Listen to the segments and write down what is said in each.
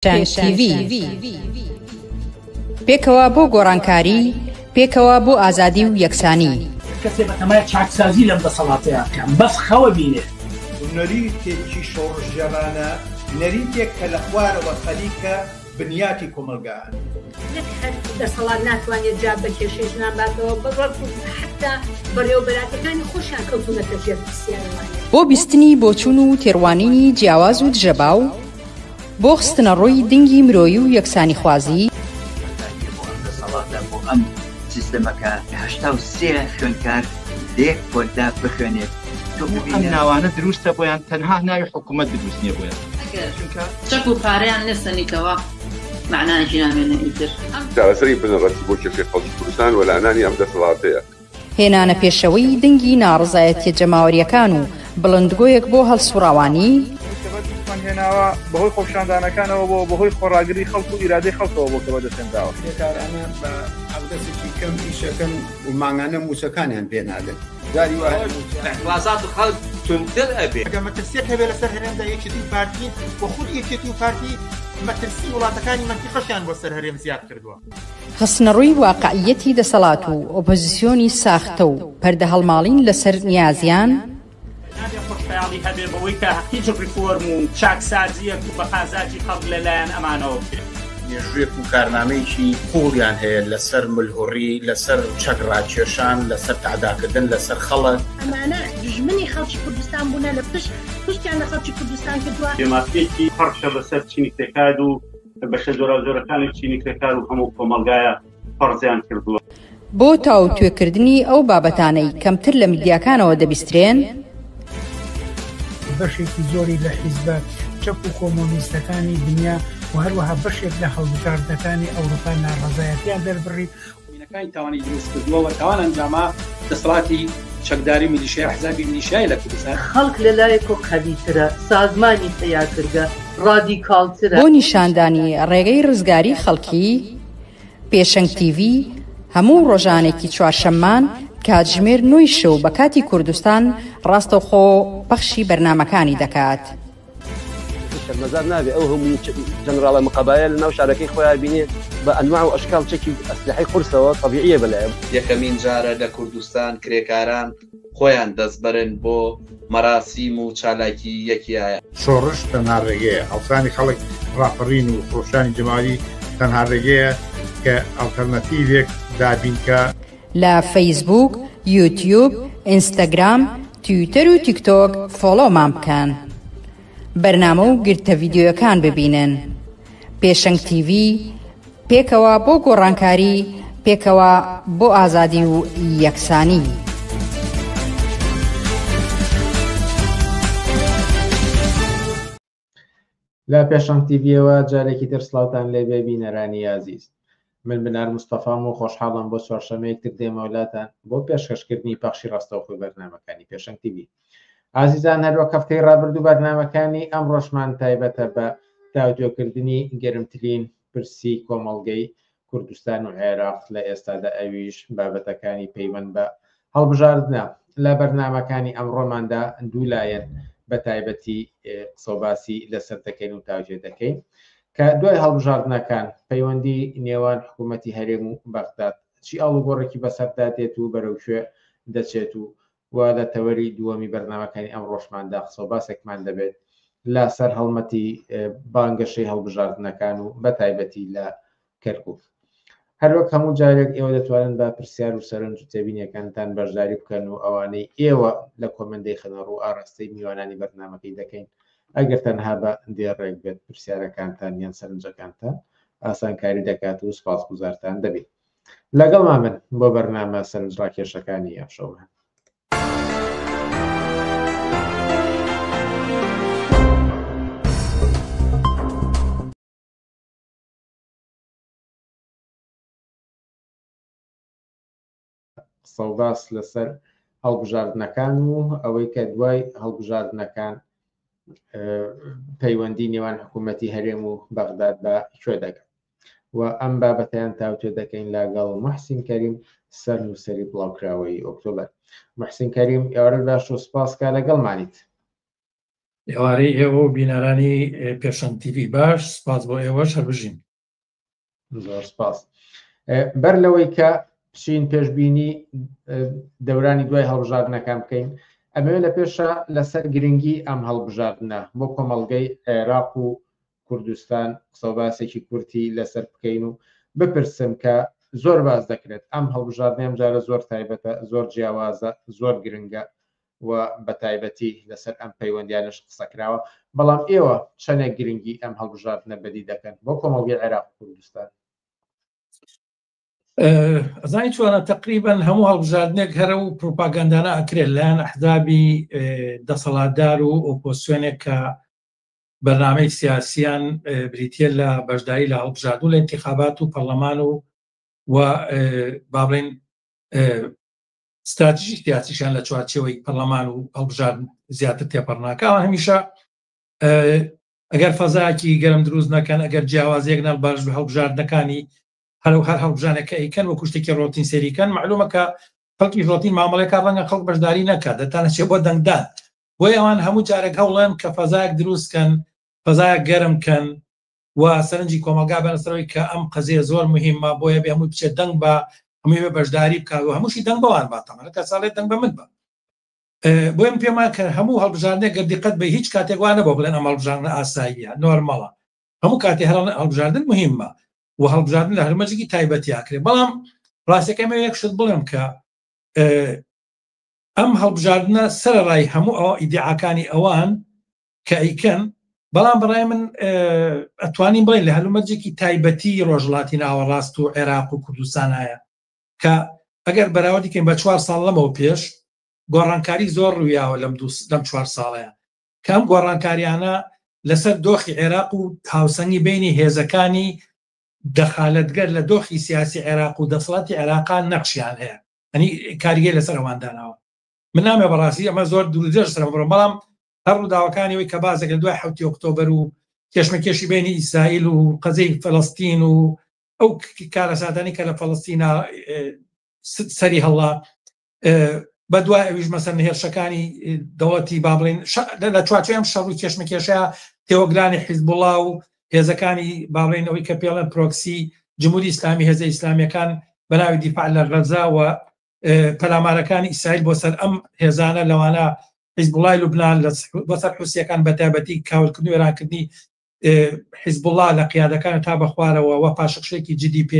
TV پێکەوە بۆ گۆڕانکاری، پێکەوە بۆ ئازادی و یەکسانی. کەسێ بەتەمای چاکسازی لەم دەسەڵاتەیە بکەم، بەس خەوە بینێ. نەریتێکی شۆڕژێرانە، نەریتێک کە لە خوارەوە خەریکە بنیاتی کۆمەلگایان. هەر دەسەڵات ناتوانێت جا بە کێشەی ناباتەوە بەڕۆ حتا بەڕێوەبەراتەکانی خۆشیان کەوتونەتە ژێر پرسیارەوانی. بۆ بیستنی بۆچوون و تێڕوانینی جیاواز و دژەباو، بۆ خستنە ڕۆی دنگی مرۆیی و یەکسانی خوازی، بۆ ئەم سیستەمەکە 83 خوێندکار لێک بۆدا بخوێنێت. ئەم ناوانە دروستە بۆیان تەنها ناوی حکوومەت دروست نییە بۆیان چەک و پارەیان لەسەنیکەوە معناژی نامێنە ئیتر چارەسەری بنەڕەتی بۆ کێشەی خەڵکی کوردستان و لەعنانی ئەم دەسەڵاتەیە. هێنانە پێشەوەی دنگی ناڕزایەتیە جەماوەریەکان و بڵندگۆیەک بۆ هەڵسوڕاوانی، هێناوە بەهۆی خۆپشاندانەکانەوە بۆ بەهۆی خۆڕاگری خەڵک و ئیرادەی خەڵکەوە بۆ کە بەدەستێنراوە. کارانە بە ئەودەسێکی کەم ئیشەکەن و ماگانە موچەکانیان پێنادن. وازات خەڵک تونتر ئەبێ. ئەگەر مەترسیەک هەبێ لەسەر هەرێمدا یەکێتی و پارتی بۆ خود یەکێتی و پارتی مەترسی وڵاتەکانی مەنتیقەشیان بۆ سەر هەرێم زیاد کردووە. خستنە ڕووی واقعیەتی دەسەڵات و ئۆپۆزیسیۆنی ساختە و پەردە هەڵماڵین لەسەر نیازیان، خۆشحاڵی هەبێ بەوەی کە هیچ ریفۆرم و چاکسازیەک و بەقازاجی خەڵک لەلایەن ئەمانەوە بکرێت. مێژوویەک و کارنامەیەکی قوڵیان هەیە لەسەر ملهوڕی، لەسەر چەکڕاکێشان، لەسەر تعداکردن لەسەر خەڵک. ئەمانە دژمنی خەڵکی کوردستان بوونە لە پشتیان لە خەڵکی کوردستان کردووە. دێماسیەکی پەرشە بەسەر چینی کرێکار و بەشە زۆرەکانی چینی کرێکار و هەموو کۆمەلگایە پەرزیان کردووە. بۆ تاو توێکردنی ئەو بابەتانەی کەمتر لە میدیاکانەوە دەبیسترێن، بەشێکی زۆری لە حیزبە چەک و کۆمۆنیستەکانی دنیا و هەروەها بەشێک لە هەڵبژاردنەکانی ئەوروپا ناڕەزایەتیان دەربڕی وینەکانی تاوانی دروست کردووە و تاوان ئەنجاما دەسەڵاتی چەکداری میلیشیای حزبی میلیشیای لە کوردستان. خەڵک لەلایەکۆ قەویترە، سازمانی تەیارکردە، ڕادیکاڵترە. بۆ نیشاندانی ڕێگەی ڕزگاری خەڵکی، پێشەنگ TV هەموو ڕۆژانێکی چوارشەممان کاتژمێر 9 شەو بە کاتی کوردستان ڕاستەوخۆ پەخشی بەرنامەکانی دەکات. مەزار نابێ ئەو هەموو جەنراڵە مقەبایە لە ناو شارەکەی خۆیان بینێ بە ئەنواع و ئەشکال چەکی ئەسلحەی قورسەوە طەبیعیە بەلایە. یەکەمین جارە لە کوردستان کرێکاران خۆیان دەستبەرن بۆ مەراسیم و چالاکی یەکیایە. شۆڕش تەنها ڕێگەیە، ئەڵسانی خەڵک ڕاپەڕین و خۆشانی جەماوی تەنها ڕێگەیە کە ئەڵتەرنەتیڤێک دابینکە. لە فەیسبوک، یوتیوب، ئینستاگرام، تویتەر و تیکتۆک فۆلۆمان بکەن. بەرنامە و گرتە ڤیدیۆیەکان ببینن. پێشەنگ TV پێکەوە بۆ گۆڕانکاری، پێکەوە بۆ ئازادی و یەکسانی. لە پێشەنگ TVەوە جارێکی تر سڵاوتان لێبێ بینەرانی عەزیز. من بنار مستەفام و خۆشحاڵم بۆ چوارشەمەیەکتر دێمە وڵاتان بۆ پێشکەشکردنی پەخشی ڕاستەوخۆی بەرنامەکانی پێشەنگ TV. عزیزان، هەروەک هەفتەی ڕابردوو بەرنامەکانی ئەم ڕۆژمان تایبەتە بە تاوتۆکردنی گەرمترین پرسی کۆمەڵگەی کوردستان و عێراق لە ئێستادا، ئەویش بابەتەکانی پەیوەند بە هەڵبژاردنە. لە بەرنامەکانی ئەمڕۆماندا دوولایەن بە تایبەتی قسەوباسی لەسەر دەکەین و تاوتێ دەکەین کە دوای هەڵبژاردنەکان پەیوەندی نێوان حکوومەتی هەرێم و بەغداد چی ئاڵوگۆڕێکی بەسەردا دێت و بەرەوشێ دەچێت و وا لە تەوەری دووەمی بەرنامەکانی ئەم ڕۆژماندا قسەوباسێکمان دەبێت لە سەر هەڵمەتی بانگەشەی هەڵبژاردنەکان و بە تایبەتی لە کەرکووک. هەروەک هەموو جارێک ئێوە دەتوانن بە پرسیار و سەرنج و تێبینیەکانتان بەشداری بکەن و ئەوانەی ئێوە لە کۆمەندەی خەنەڕ و ئاڕاستەی میوانانی بەرنامەکەی دەکەین. ئەگەر تەنها بە دێڕێک بێت پرسیارەکانتان یان سەرنجەکانتان ئاسانکاری دەکات و سپاسگوزارتان دەبێت. لەگەڵما من بۆ بەرنامە سەرنج ڕاکێشەکانی ئەمشەوە. قسەوباس لەسەر هەڵبژاردنەکان و ئەوەی کە دوای هەڵبژاردنەکان پەیوەندی نێوان حکوومەتی هەرێم و بەغداد بە کوێ دەکات و ئەم بابەتیان تاوتێ دەکەین لەگەڵ موحسین کەریم، سەرنووسەری بڵاوکراوەی ئۆکتۆبەر. موحسین کەریم، ئێوارە باش و سپاس کا لەگەڵمانیت. ئێوارەی ئێوە بینەرانی پێشەنگ تیڤ باش سپاس بۆ ئێوەش هەربژین. زۆر سپاس. بەر لەوەی کە بچین پێشبینی دەورانی دوای هەڵبژاردنەکان بکەین، ئەمەوێت لە پێشە لەسەر گرنگی ئەم هەڵبژاردنە بۆ کۆمەڵگەی عێراق و کوردستان قسەباسێکی کورتی لەسەر بکەین و بپرسم کە زۆر باز دەکرێت ئەم هەڵبژاردنە ئەم جارە زۆر تایبەتە، زۆر جیاوازە، زۆر گرنگە و بە تایبەتی لەسەر ئەم پەیوەندیانش قسەکراوە، بەڵام ئێوە چەندێک گرنگی ئەم هەڵبژاردنە بەدی دەکەن بۆ کۆمەڵگەی عێراق و کوردستان؟ ئەزانی چۆنە تقریبەن هەموو هەڵبژاردنێک هەرە و پروپاگاندانە ئەکرێت لەلایەن ئەحزابی دەسەڵاتدار و ئۆپۆزیسیۆنێک کە بەرنامەی سیاسیان بریتیە لە بەشداری لە هەڵبژاردن لە انتخابات و پەرلەمان و با بڵێن استراتیژی سیاسیشان لە چوارچێوەی پەرلەمان و هەڵبژاردن زیاتر تێپەڕناکە. هەمیشە ئەگەر فەزایەکی گەرم دروست نەکەن، ئەگەر جیاوازیەک نەڵ باش بە هەڵبژاردنەکانی هەر هەڵبژانەکە ئەیکەن وەکو شتێکی ڕۆتین سەریکەن، معلومە کە خەڵکی ڕۆتین مامەڵەکە ڕەنگە خەڵک بەشداری نەکات، دەتانەچێت بۆ دەنگدان. بۆی ئەوان هەموو جارێک هەوڵێن کە فەزایەک دروستکەن، فەزایەک گەرمکەن و سەرنجی کۆمەلگا بەنەسەرەوەی کە ئەم قەزیە زۆر مهمە بۆیە بێ هەمووی بچێت دەنگ بە هەمووی بە بەشداری بکات و هەمووشی دەنگ بەوان باتەمەە کە ساڵێت دەنگ بە من بە. بۆی من پێم وایە کە هەموو هەڵبژاردنێک گەردیقەت بە هیچ کاتێک وانە بۆ بڵێن ئەم هەڵبژاردنە ئاساییە، نۆرمەڵە. هەموو کاتێ هەڵبژاردن مهمە و هەڵبژاردن لە هەرمەجێکی تایبەتی ئاکرێت. بەڵام ڕاستیەکەمە یەک شت بڵێم کە ئەم هەڵبژاردنە سەرەڕای هەموو ئەوە ئیدعاکانی ئەوان کە ئەیکەن، بەڵام بەڕای من ئەتوانین بڵێن لە هەلومەرجێکی تایبەتی ڕۆژهەڵاتی ناوەڕاست و عێراق و کوردستانایە کە ئەگەر بەراوردیکەین بە 4 ساڵ لەمەوە پێش گۆڕانکاری زۆر ڕوویاوە لەم 4 ساڵەیە کە ئەم گۆڕانکاریانە لەسەر دۆخی عێراق و هاوسەنگی بینی هێزەکانی دەخالەتگەر لە دۆخی سیاسی عێراق و دەسەڵاتی عێراقان نەقشیان هەیە، ئەنی کاریگەی لەسەر ئەوانداناوە. من نامێ بەڕاستی ئەمە زۆر دوورودێژ سەر بڕم، بەڵام هەر ڕووداوەکانیەوەی کە بازێک لە دوای 7 ئۆکتۆبەر و کێشمەکێشی بینی ئیسرائیل و قەزەی فەڵەستین و ئەو کارەساتانی کە لە فەڵەستینە سەری هەڵا بە دوای ئەویش مەسەن هێرشەکانی دەوڵەتی با بڵێن لە چوارچێوەی ئەم شەڕ و کێشمەکێشەیە تێوەگرانی حیزبوڵڵا و هێزەکانی با بڵێنەوەی کە پێڵێن پرۆکسی جمهوری ئیسلامی هێزە ئیسلامیەکان بە ناوی دیفاع لە غەزا و پەلامارەکانی ئیسرائیل بۆ سەر ئەم هێزانە لەوانە حیزبوڵڵای لوبنان بۆ سەر حوسیەکان بە تایبەتی کاولکردنی وێرانکردنی حیزبوڵڵا لە قیادەکان تا بەخوارەوە و پاشەخشێکی GDP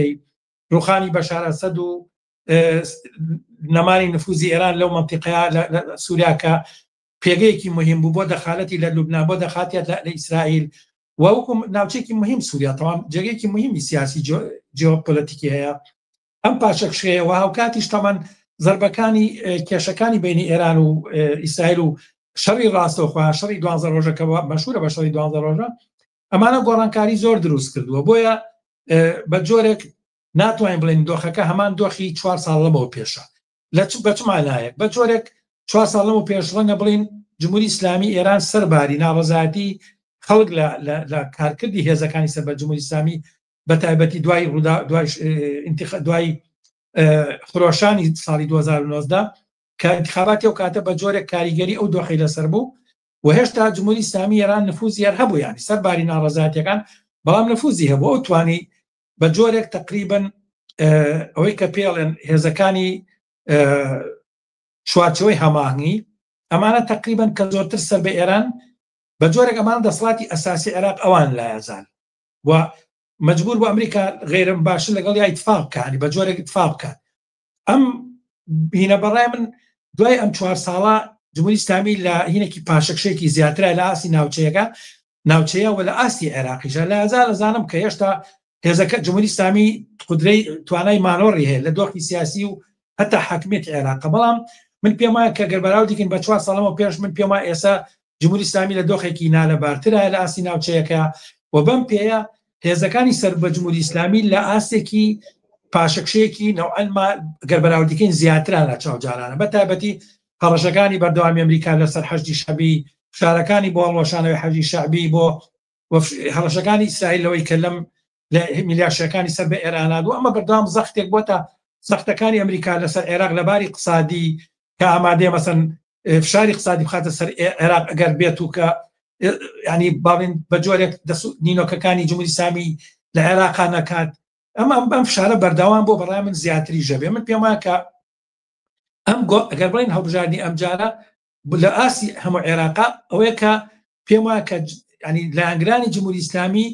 ڕوخانی بەشار ئەسەد و نەمانی نفوزی ئێران لەو مەنتیقەیە لە سووریا کە پێگەیەکی مهم بوو بۆ دەخالەتی لە لوبنان بۆ دەخاتیات لە ئیسرائیل و وەکو ناوچێکی مهم سووریا تەواو جێگەیەکی مهمی سیاسی جیۆپۆلیتیکی هەیە. ئەم پاشەخشەیە و هاوکاتیش تەمان زەربەکانی کێشەکانی بینی ئێران و ئیسرائیل و شەڕی ڕاستەوخوا شەڕی 12 ڕۆژەکە مەشهورە بە شەڕی 12 ڕۆژە، ئەمانە گۆڕانکاری زۆر دروست کردووە. بۆیە بە جۆرێک ناتوانین بڵێن دۆخەکە هەمان دۆخی 4 ساڵ لەمەوە پێشە بە چ مانایەک بە جۆرێک 4 ساڵ لەمەوە پێش ڕەنگە بڵین جمهوری ئیسلامی ئێران سەرباری ناڕەزایەتی خەڵک لە کارکردی هێزەکانی سەر بە جمهوری ئیسلامی بە تایبەتی دوای خرۆشانی ساڵی 2019 کە انتخاباتی ئەو کاتە بە جۆرێک کاریگەری ئەو دۆخی لەسەر بوو و هێشتا جمهوری ئیسلامی ئێران نفوزی هەر هەبوو، یانی سەرباری ناڕەزایەتیەکان بەڵام نفوزی هەبوو ئەو توانی بە جۆرێک تقریبن ئەوەی کە پێڵێن هێزەکانی چوارچەوەی هەماهنگی ئەمانە تقریبن کە زۆرتر سەر بە ئێران بە جۆرێک ئەمان دەسەڵاتی ئەساسی عێراق ئەوان لایەزان و مجبور بۆ ئەمریکا غێرم باشن لەگەڵ یا ئیتفاق بکانی بە جۆرێک ئیتفاق بکات. ئەم هینە بەڕای من دوای ئەم 4 ساڵە جمهوری ئیسلامی لە هینێکی پاشەخشێکی زیاترە لە ئاسی ناوچەیە و لە ئاسی عێراقیشە لە ئەزانم کە هێشتا هێزەکە جمهوری ئیسلامی قدرەی توانای مانۆڕی هەیە لە دۆخی سیاسی و هەتا حاکمیەتی عێراق. بەڵام من پێم وایە کە گەربەراو دیکەین بە 4 ساڵەمە پێش من پێم وایە ئێستا جمهوری ئیسلامی لە دۆخێکی نالەبارترە لە ئاسی ناوچەیەکە و بەم پێەیە هێزەکانی سەر بە جمهوری ئیسلامی لە ئاسێکی پاشەخشەیەکی نەوعەنما گەربەراوردیکەین زیاتران لە چاوجارانە بە تایبەتی هەڕەشەکانی بەردەوامی ئەمریکا لەسەر حەجی شەعبی شارەکانی بۆ هەڵوەشانەوەی حەجی شەعبی بۆ هەڕەشەکانی ئیسرائیل لەوەی کە لەم لە میلیاشەکانی سەر بە ئێرانات و ئەمە بەردەوام زەختێک بۆتە زەختەکانی ئەمریکا لەسەر عێراق لەباری اقتصادی کە ئامادەیە مەسەن فشاری اقتصادی بخاتە سەر عێراق ئەگەر بێت و کە ینی باڵێن بە جۆرێک نینۆکەکانی جمهوری ئیسلامی لە عێراقا نەکات ئەم فشارە بەرداوام بۆ بەڕای من زیاتری ژەبێ من پێم وایە کە ئەگەر بڵین هەڵبژاردننی ئەم جارە لە ئاسی هەموو عێراقا ئەوەیە کە پێم وایە کە ینی لایەنگرانی جمهوری ئیسلامی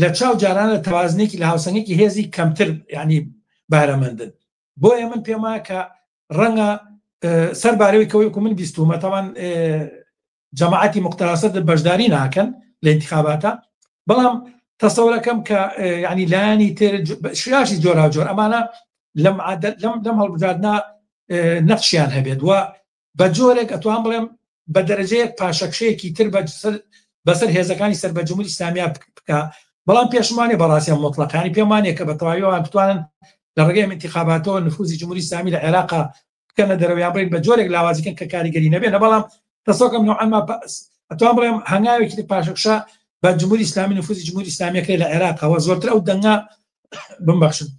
لە چاو جارانە تەوازنێکی لە هاوسەنگێکی هێزی کەمتر ینی بارەمەندن بۆیە من پێم وایە کە ڕەنگە سەربارەوەی کەوەیکو من بیستومە تاوان جەماعەتی مختەراسە بەشداری ناکەن لە انتخاباتە بەڵام تەسەورەکەم کە ینی لایانی تر شیاشی جۆرا جۆر ئەمانە لەم هەڵبژاردنە نەخشیان هەبێت وە بە جۆرێک ئەتوان بڵێم بە دەرەجەیەک پاشەکشەیەکی تر بەسەر هێزەکانی سەر بە جمهوری ئیسلامیە بکە بەڵام پێشمانێ بەڕاستیان مطلقانی پێمانێ کە بە تەواویەوە بتوانن لە ڕێگەی انتخاباتەوە نفوزی جمهوری ئیسلامی لە عێراقا بکەنە دەرەوەیان بڵین بە جۆرێک لاوازیکەن کە کاریگەری نەبێنە بەڵام دەسەکەم نوعما ئەتوان بڵێم هەنگاوێکی پاشەکشە بە جمهوری ئیسلامی نفوزی جمهوری ئیسلامیەکەی لە عێراقەوە زۆرتر ئەو دەنگا بمبەخشن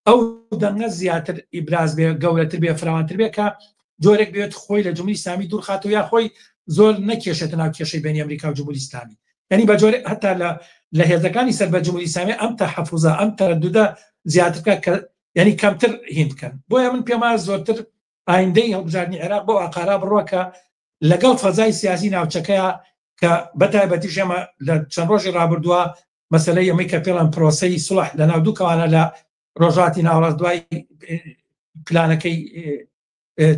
ئەو دەنگە زیاتر ئیبراز بێ گەورەتر بێ فراوانتر بێ کە جۆرێک بێت خۆی لە جمهوری ئیسلامی دوور خاتەوە یا خۆی زۆر نەکێشێتە ناو کێشەی بینی ئەمریکا و جمهوری ئیسلامی یعنی بە جۆرێک هەتا لە هێزەکانی سەر بە جمهوری ئیسلامی ئەم تەحەفوزە ئەم تەردودە زیاتر کە ینی کەمتر هین بکەن بۆیە من پێم وایە زۆرتر ئایندەی هەڵبژاردننی عێراق بۆ ئاقارا بڕۆکە لەگەڵ فەزای سیاسی ناوچەکەیە کە بەتایبەتیش ئێمە لە چەند ڕۆژی ڕابردووە مەسەلەی ئەمەی کە پێڵەن پرۆسەی سوڵح لە ناو دوو کەوانە لە ڕۆژاتی ناوەڕاست دوای پلانەکەی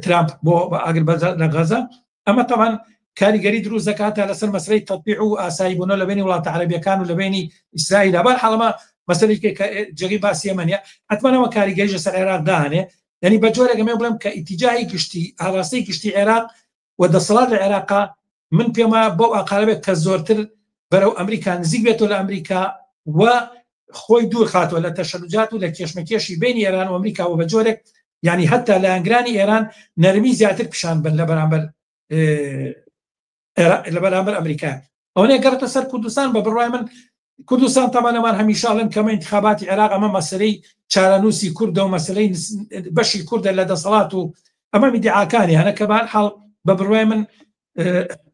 ترامپ بۆ ئاگر لە غەزە ئەمە تەوان کاریگەری دروست دەکاتە لەسەر مەسلەی تەطبیع و ئاسایی بوونەوە لە بینی وڵاتە عەرەبیەکان و لە بینی ئیسرائیل بەر حاڵەمە مەسەلەی کە جێگەی باسی ئەمەنیە حتمەنەوە کاریگەریش لەسەر عێراق داهێنێ یعنی بە جۆرێک ئەمە بڵێم کە ئیتیجاهی گشتی ئاڕاستەی گشتی عێراق و دەسەڵات لە عێراقا من پێم وایە بەو ئاقارەبێت کە زۆرتر بەرەو ئەمریکا نزیک بێتەوە لە ئەمریکا و خۆی دوور خاتوە لە تەشەدوجات و لە کێشمەکێشی بینی ئێران و ئەمریکا و بە جۆرێک ینی هەتا لایەنگرانی ئێران نەرمی زیاتر پیشان بن لە بەرامبەر ئەمریکا ئەوەیە گەڕێتە سەر کوردستان بە بڕوای من کوردستان تەمانەمان هەمیشاڵن کەمە انتخاباتی عێراق ئەمە مەسەلەی چارەنووسی کوردە و مەسەلەی بەشی کوردە لە دەسەڵات و ئەمە میدیعاکانی هەنە کە بەهەرحاڵ بە بڕوای من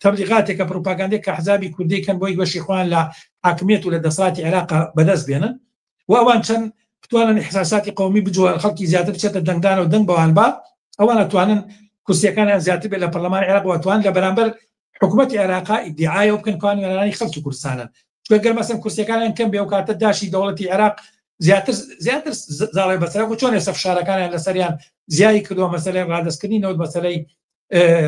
تەبلیغاتێکە پروپاگاندێک کە حزابی کوردی کەن بۆی بەشی خوان لە حاکمیت و لە دەسەڵاتی عێراق بەدەست بێنن و ئەوان چەند بتوانن احساساتی قومی بجووە خەڵکی زیاتر بچێتە دەنگدان و دەنگ بەوان با ئەوان ئەتوانن کورسیەکانیان زیاتر بێت لە پەرلەمانی عێراق و ئەتوان لە بەرامبەر حکوومەتی عێراقا ئیدعایە بکەن کەوانیانی خەڵکی کوردستانن چگەر مەسەن کورسیەکانیان کەم بێ و کاتە داشی دەوڵەتی عێراق زیاتر زاڵی بەسەر و چۆن ێستا فشارەکانیان لەسەریان زیایی کردووە مەسەلەی ڕادەستکردنی نەوت مەسەلەی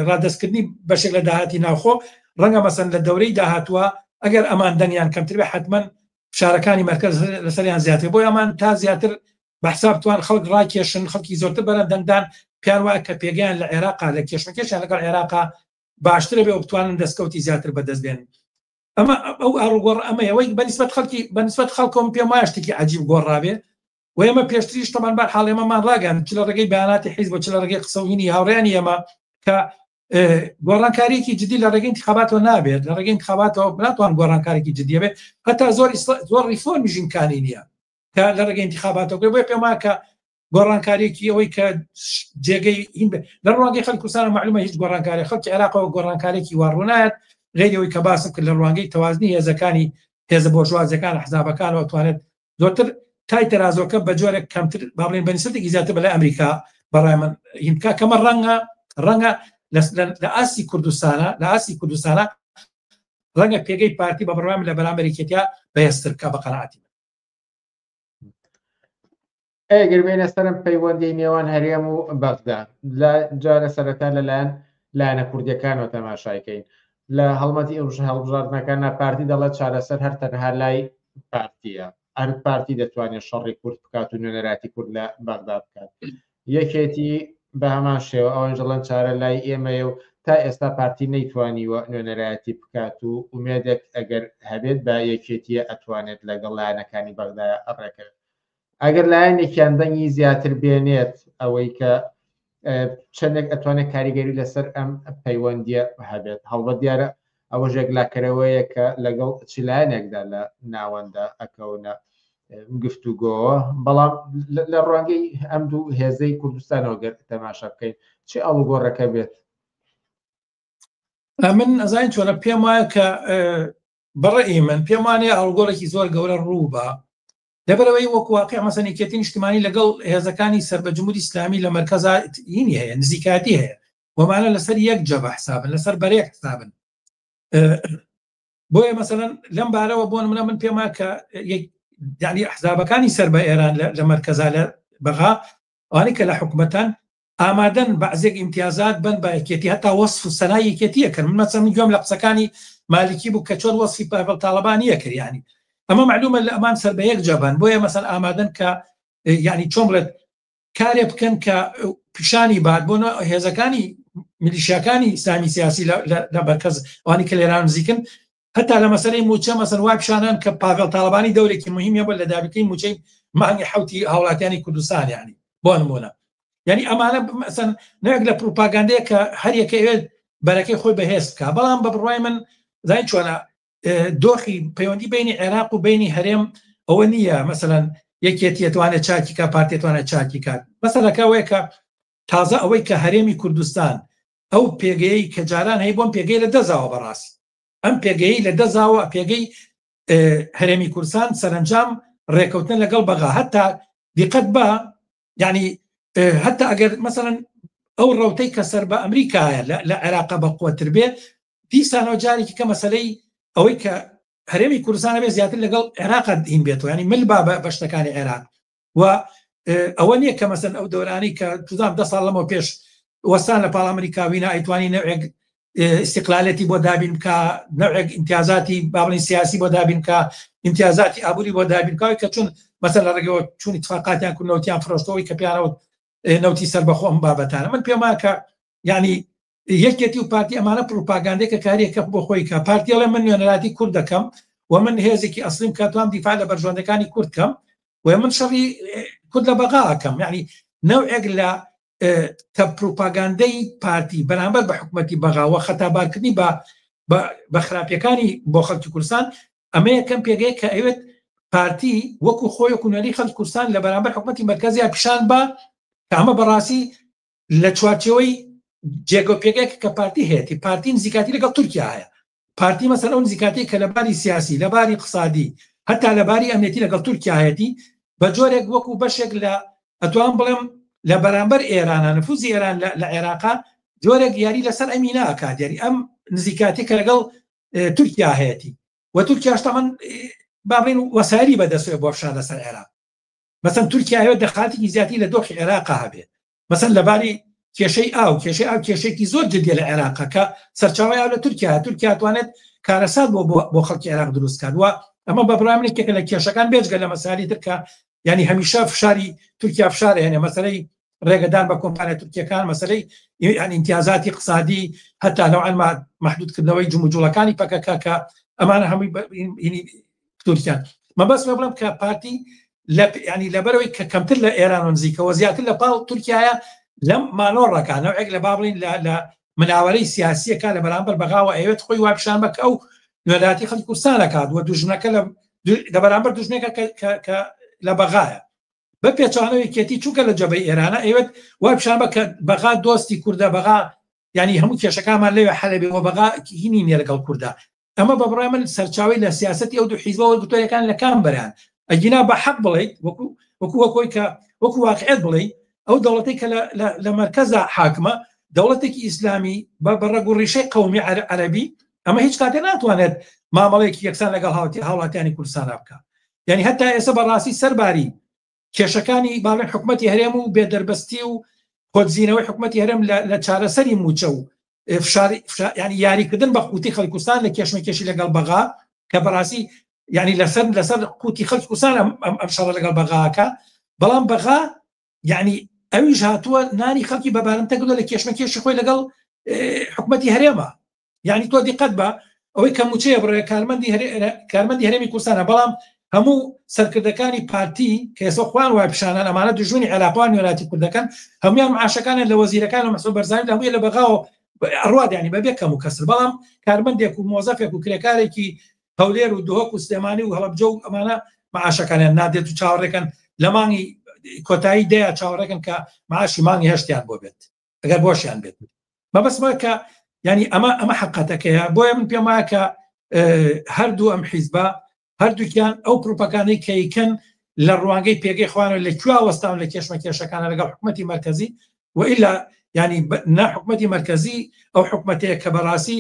ڕادەستکردنی بەشێک لە داهاتی ناوخۆ ڕەنگە مەسەن لە دەورەی داهاتووە ئەگەر ئەمان دەنگیان کەمتر بێ حتمەن فشارەکانی مەرکەز لەسەریان زیاتر بۆ ئەمان تا زیاتر بەحساب توان خەڵک ڕاکێشن خەڵکی زۆرتر بەرەن دەنگدان پیان وایە کە پێگەیان لە عێراقا لە کێشمەکێشیان لەگەڵ عێراقا باشترە بێ و بتوانن دەستکەوتی زیاتر بەدەست بێن ئەمە ئەو ئاڕوگۆڕ ئەمەیەوەی بەنسبەت خەڵکۆم پێم وایە شتێکی عەجیب گۆڕابێ و ئێمە پێشتریش تەمان بەر حاڵ ئێمەمان ڕاگەن چ لە ڕێگەی بەیاناتی حیزب و چ لە ڕێگەی قسەوهینی هاوڕێیانی ئێمە کە گۆڕانکاریەکی جدی لە ڕێگەی انتخاباتەوە نابێت لە ڕێگەی انتخاباتەوە ناتوان گۆڕانکارێکی جدیە بێت هەتا زۆر ریفۆرمیش ئیمکانی نییە کە لە ڕێگەی انتخاباتەوە بۆ پێم وایە کە گۆڕانکاریەکی ئەوەی کە جێگەی لە ڕوانگەی خەڵکی کوردستان معلومە هیچ گۆڕانکاری خەڵکی عێراقەوە گۆڕانکارێکی واڕوونایەت غێریەوەی کە باسم کرد لە ڕوانگەی تەوازنی هێزەکانی هێزە بۆژوازیەکان حزابەکانەوە توانێت زۆرتر تای تەرازۆکە بە جۆرێک کەمتر با بڵێن بەنسبەتێکی زیاتر بەلای ئەمریکا بەڕای من هینکا کەمە ڕەنگە لە ئاسی کوردستانە ڕەنگە پێگەی پارتی بە بڕوای من لە بەرامبەر یەکێتیا بەهێزترکە بە قەناعەتی ئەگەر بێنە سەرم پەیوەندی نێوان هەرێم و بەغدا لە جارە سەرەتا لەلایەن لایەنە کوردیەکانەوە تەماشایکەین لە هەڵمەتی هەڵبژاردنەکانە پارتی دەڵێت چارەسەر هەر تەنها لای پارتیە هەر پارتی دەتوانێت شەڕی کورد بکات و نوێنەراتی کورد لە بەغدا بکات یەکێتی بە هەمان شێوە ئەوەنج دەڵێن چارە لای ئێمەیە و تا ئێستا پارتی نەیتوانیوە نوێنەرایەتی بکات و ئومێدێک ئەگەر هەبێت بە یەکێتیە ئەتوانێت لەگەڵ لایەنەکانی بەغدایە ئەڕێکەوێت ئەگەر لایەنێکیان دەنگی زیاتر بێنێت ئەوەی کە چەندێک ئەتوانێت کاریگەری لەسەر ئەم پەیوەندیە هەبێت هەڵبەت دیارە ئەوە ژێگلاکەرەوەیە کە لەگەڵ چلایەنێکدا لە ناوەندە ئەکەونە گفتوگۆوە بەڵام لە ڕوانگەی ئەم دوو هێزەی کوردستانەوە گەر تەماشا بکەین چی ئەڵوگۆڕەکە بێت من ئەزانین چۆنە پێم وایە کە بەڕێی من پێم وانێ ئەڵگۆڕێکی زۆر گەورە ڕووبە لەبەرەوەی وەکو واقع مەسەن یەکێتی نیشتیمانی لەگەڵ هێزەکانی سەر بە جمهوری ئیسلامی لە مەرکەزینی هەیە نزیکاتی هەیە وەمانە لەسەر یەک جەبە حسابن لەسەر بەرێک حسابن بۆیە مەسەلەن لەم بارەوە بۆ نمونە من پێم وایە کە یعنی حزابەکانی سەر بە ئێران لە مەرکەزا لە بەغا ئەوانەی کە لە حکومەتان ئامادەن بەعزێک ئیمتیازات بن بە یەکێتی هەتا وەصف و سەنای یەکێتیەکەن من مەسەڵەن گوێم لە قسەکانی مالکی بوو کە چۆن وەصفی پاڤڵ تاڵەبانیە کرد یعنی ئەمە معلومە لە ئەمان سەر بە یەک جەبن بۆیە مەسەڵەن ئامادەن کە یعنی چۆن بڵێت کارێ بکەن کە پیشانی بات بۆ هێزەکانی میلیشیاکانی ئیسلامی سیاسی لە بەرکەز ئەوانی کە لێران نزیکن هەتا لە مەسەلەی موچە مەسەن وای پیشانان کە پاڤڵ تاڵەبانی دەورێکی مهمیە بۆ لە دابەکەی موچەی مانگی حوتی هاوڵاتیانی کوردستان یعنی بۆ نمونە یعنی ئەمانە مەسەن نەوەک لە پروپاگاندەیە کە هەر یەکەوێت بەرەکەی خۆی بەهێز بکە بەڵام بە بڕوای من زای چۆنە دۆخی پەیوەندی بینی عێراق و بینی هەرێم ئەوە نییە مەسەلەن یەکێتیەتوانێت چاکی کا پارتێتوانێت چاکی کات مەسەلەکەوەیە کە تازە ئەوەی کە هەرێمی کوردستان ئەو پێگەی کە جاران هەیە بۆم پێگەی لە دەزاوە بەڕاستی ئەم پێگەی لە دەزاوە پێگەی هەرێمی کوردستان سەرنجام ڕێکەوتن لەگەڵ بەغا هەتا دیقەت بە یعنی هەتا ئەگەر مەسەلەن ئەو ڕەوتەی کە سەر بە ئەمریکایە لە عێراقا بە قووەتر بێ دیسانەوە جارێکی کە مەسەلەی ئەوەی کە هەرێمی کوردستانە بێ زیاتر لەگەڵ عێراقا هین بێتەوە ینی مل با بە شتەکانی عێراق و ئەوە نییە کە مەسەن ئەو دەورانی کە توزام 10 ساڵ لەمەوە پێش وەستان لە پاڵامریکاوینا ئەیتوانی نەوێک استقلالەتی بۆ دابین بکە نەوێک امتیازاتی بابڵین سیاسی بۆ دابین بکە امتیازاتی ئابووری بۆ دابین بکەوەی کە چون مەسەن لە ڕێگەوە چون اتفاقاتیان کوردنەوتیان فرۆشتەوەی کە پیانەوە نەوتی سەر بەخۆم بابەتانە من پێم وایە کە یعنی یەکێتی و پارتی ئەمانە پروپاگاندێکە کاریەکە بۆ خۆی کە پارتیەڵێ من نوێنەراتی کورد دەکەم و من هێزێکی ئەسلیم کاتوام دیفاع لە بەرژۆندەکانی کورد کەم و من شەڕی کورد لە بەغا ئەکەم یعنی نەوێک لە پروپاگاندەی پارتی بەرامبەر بە حکومەتی بەغاوە خەتابارکردنی بە خراپیەکانی بۆ خەڵکی کوردستان ئەمە یەکەم پێگەی کە ئەوێت پارتی وەکو خۆی و کوونەری خەڵکی کوردستان لە بەرامبەر حکومەتی مەرکەزی پیشان بە کە ئەمە بەڕاستی لە چوارچەوەی جێگە پێگەیەک کە پارتی هەیەی پارتی نزیکاتی لەگەڵ تورکیا هەیە پارتی مەسەن ئەو نزیکاتی کە لەباری سیاسی لەباری اقتصادی هەتا لەباری ئەمنیەتی لەگەڵ تورکیا هەیەی بە جۆرێک وەکو بەشێک لە ئەتوان بڵێم لە بەرامبەر ئێرانە نفوزی ئێران لە عێراقا جۆرێک یاری لەسەر ئەمینا ئەکات دیاری ئەم نزیکاتی کە لەگەڵ تورکیا هەیەی و تورکیاش تەمەن بابڵین وەسایلی بەدەستێ بۆ فشار لەسەر عێراق مەسەن تورکیا هەیە دەخاتێکی زیاتی لە دۆخی عێراقا هەبێت مەسەن لەباری کێشەی ئاو کێشێکی زۆر جدیە لە عێراقا کە سەرچاوی ئاو لە تورکیا توانێت کارەسات بۆ خەڵکی عێراق دروستکات وە ئەمە بە بڕامێکێکە لە کێشەکان بێجگە لە مەسالی ترکە ینی هەمیشە فشاری تورکیا فشارە هێنێ مەسەلەی ڕێگەدان بە کۆمپانیا تورکیەکان مەسەلەی ئیمتیازاتی اقتصادی هەتا نەوعەن محدودکردنەوەی جموجوڵەکانی پەکەکە کە ئەمانە هەمووی تورکیان مەبەست بڵم کە پارتی ینی لەبەرەوەی کە کەمتر لە ئێران و نزیکەوە زیاتر لە پاڵ تورکایە لەم مانۆڕەکە نەوعێک لە بابڵین لە مناوەرەی سیاسیەکە لە بەرامبەر بەغاوە ئەوێت خۆی وا پیشان بکە ئەو نوێنەراتی خەڵکی کوردستان دەکات و دوژمنەکە لە بەرامبەر دوژمنێکە کە لە بەغایە بە پێچوانەوەی کێتی چووکە لە جەبەی ئێرانە ئەوێت وای پیشان بکە بەغا دۆستی کووردە بەغا ینی هەموو کێشەکانمان لەوێ حەلەبێەوە بەغا هینی نیە لەگەڵ کووردا ئەمە بە بڕای من سەرچاوی لە سیاسەتی ئەو دوو حیزبەوە گوتۆریەکان لە کام بەران ئەگینا بە حەق بڵێیت وەکوی کە وەکو واقعیت بڵێ ئەو دەوڵەتی کە لە مەرکەزە حاکمە دەوڵەتێکی ئیسلامی بە ڕێگ و ڕیشەی قەومی عەرەبی ئەمە هیچ کاتێ ناتوانێت مامەڵەیەکی یەکسان لەگەڵ هاوڵاتیانی کوردستان بکە یعنی هەتا ئێستا بەڕاستی سەرباری کێشەکانی باڵێن حکومەتی هەرێم و بێدەربەستی و خۆتزیینەوەی حکومەتی هەرێم لە چارەسەری موچە و ینی یاریکردن بە قوتی خەڵکی کوردستان لە کێشمەکێشی لەگەڵ بەغا کە بەڕاستی ینی لەسەر قوتی خەڵکی کوردستان ئەم شەڕە لەگەڵ بەغاکە بەڵام بەغا یعنی ئەویش هاتووە نانی خەڵکی بەبارەتە گوڵە لە کێشمەکێشی خۆی لەگەڵ حکومەتی هەرێمە یعنی تۆ دیقەت بە ئەوەی کە موچەیە بڕێ کارمەندی هەرێمی کوردستانە بەڵام هەموو سەرکردەکانی پارتی کە ئێستا خوان وای پیشانان ئەمانە دژمنی عێراقیان وێناتی کوردەکان هەمویان معاشەکانیان لە وەزیرەکان و مەسئول بەرزانی هەمووی لە بەغاوە ئەڕواد ینی بەبێ کەم و کەسر بەڵام کارمەندێک و مۆزەفێک و کرێکارێکی هەولێر و دهۆک و سلێمانی و هەڵەبجە و ئەمانە معاشەکانیان نادێت و چاوەڕێکن لە مانگی کۆتایی دەیە چاوەڕێکن کە معاشی مانگی هەشتیان بۆ بێت ئەگەر بۆشیان بێت مەبەستمە کە ینی ئەمە حقەتەکەیە بۆیە من پێم وایە کە هەردوو ئەم حیزبە هەردووکیان ئەو پروپەکانەی کەیکەن لە ڕوانگەی پێگەی خوانەوە لەکوێ وەستاون لە کێشمە کێشەکانە لەگەڵ حکومەتی مرکزی وئیلا ینی ناحکومەتی مرکزی ئەو حکومەتەیە کە بەڕاستی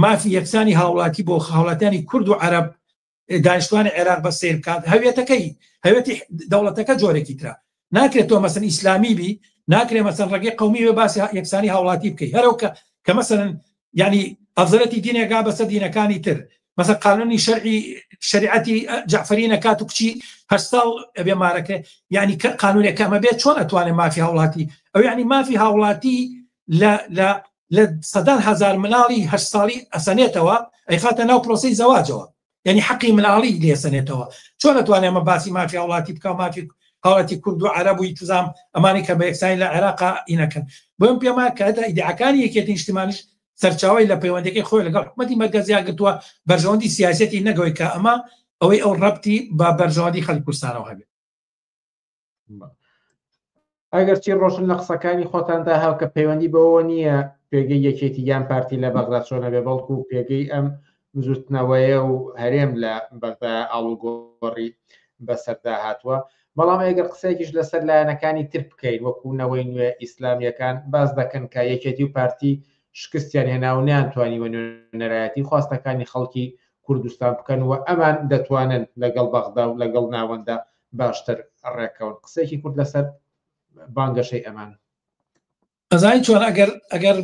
مافی یەکسانی هاوڵاتی بۆ هاوڵاتیانی کورد و عەرەب دانیشتوانی عێراق بە سیر بکات هەوێتی دەوڵەتەکە جۆرێکی ترا ناکرێتەوە مەسەن ئیسلامی بی ناکرێت مەسەن ڕێگەی قەومی بێ باسی یەکسانی هاوڵاتی بکەیت هەرەوە کە مەسەن ینی ئەفزەلەتی دینێکا بەسەر دینەکانی تر مەسەن قانونی شریعەتی جعفەری نەکات و کچی 8 ساڵ بێمارەکە ینی قانونێک ئەمە بێت چۆن ئەتوانێت مافی هاوڵاتی ئەو ینی مافی هاوڵاتی لە سەدان هزار مناڵی 8 ساڵی ئەسەنێتەوە ئەیخاتە ناو پرۆسەی زەواجەوە ینی حەقی مناڵی لێسەنێتەوە چۆن ئەتوانێت ئەمە باسی مافی هاوڵاتی بکە مافی هاوڵاتی کورد و عەرەبووی توزام ئەمانی کە بە یەکسانی لە عێراق ئینەکەن بۆم پێما کە هەتا ئیدعاکانی یەکێتی نیشتیمانیش سەرچاوی لە پەیوەندەکەی خۆی لەگەڵ حکومەتی مەرکەزی گرتووە بەرژەوەندی سیاسەتی نەگەوەی کە ئەمە ئەوەی ئەو ڕەبتی بە بەرژەوەندی خەڵکی کوردستانەوە هەبێت ئەگەر چی ڕۆشن لە قسەکانی خۆتاندا هاو کە پەیوەندی بەوە نییە پێگەی یەکێتی یان پارتی لە بەغداد چۆنە بێ بەڵکو و پێگەی ئەم زوتنەوەیە و هەرێم لە بەردا ئاڵوگۆڕی بەسەردا هاتووە بەڵام ئەگەر قسەیەکیش لەسەر لایەنەکانی تر بکەین وەکوونەوەی نوێ ئیسلامیەکان باز دەکەن کە یەکێتی و پارتی شکستیان هێنا و نیانتوانیوە نەرایەتی خواستەکانی خەڵکی کوردستان بکەن و ئەمان دەتوانن لەگەڵ بەغدا و لەگەڵ ناوەندە باشتر ڕێکەون قسەیەکی کورد لەسەر بانگەشەی ئەمان ئەزانین چۆن ئەگەر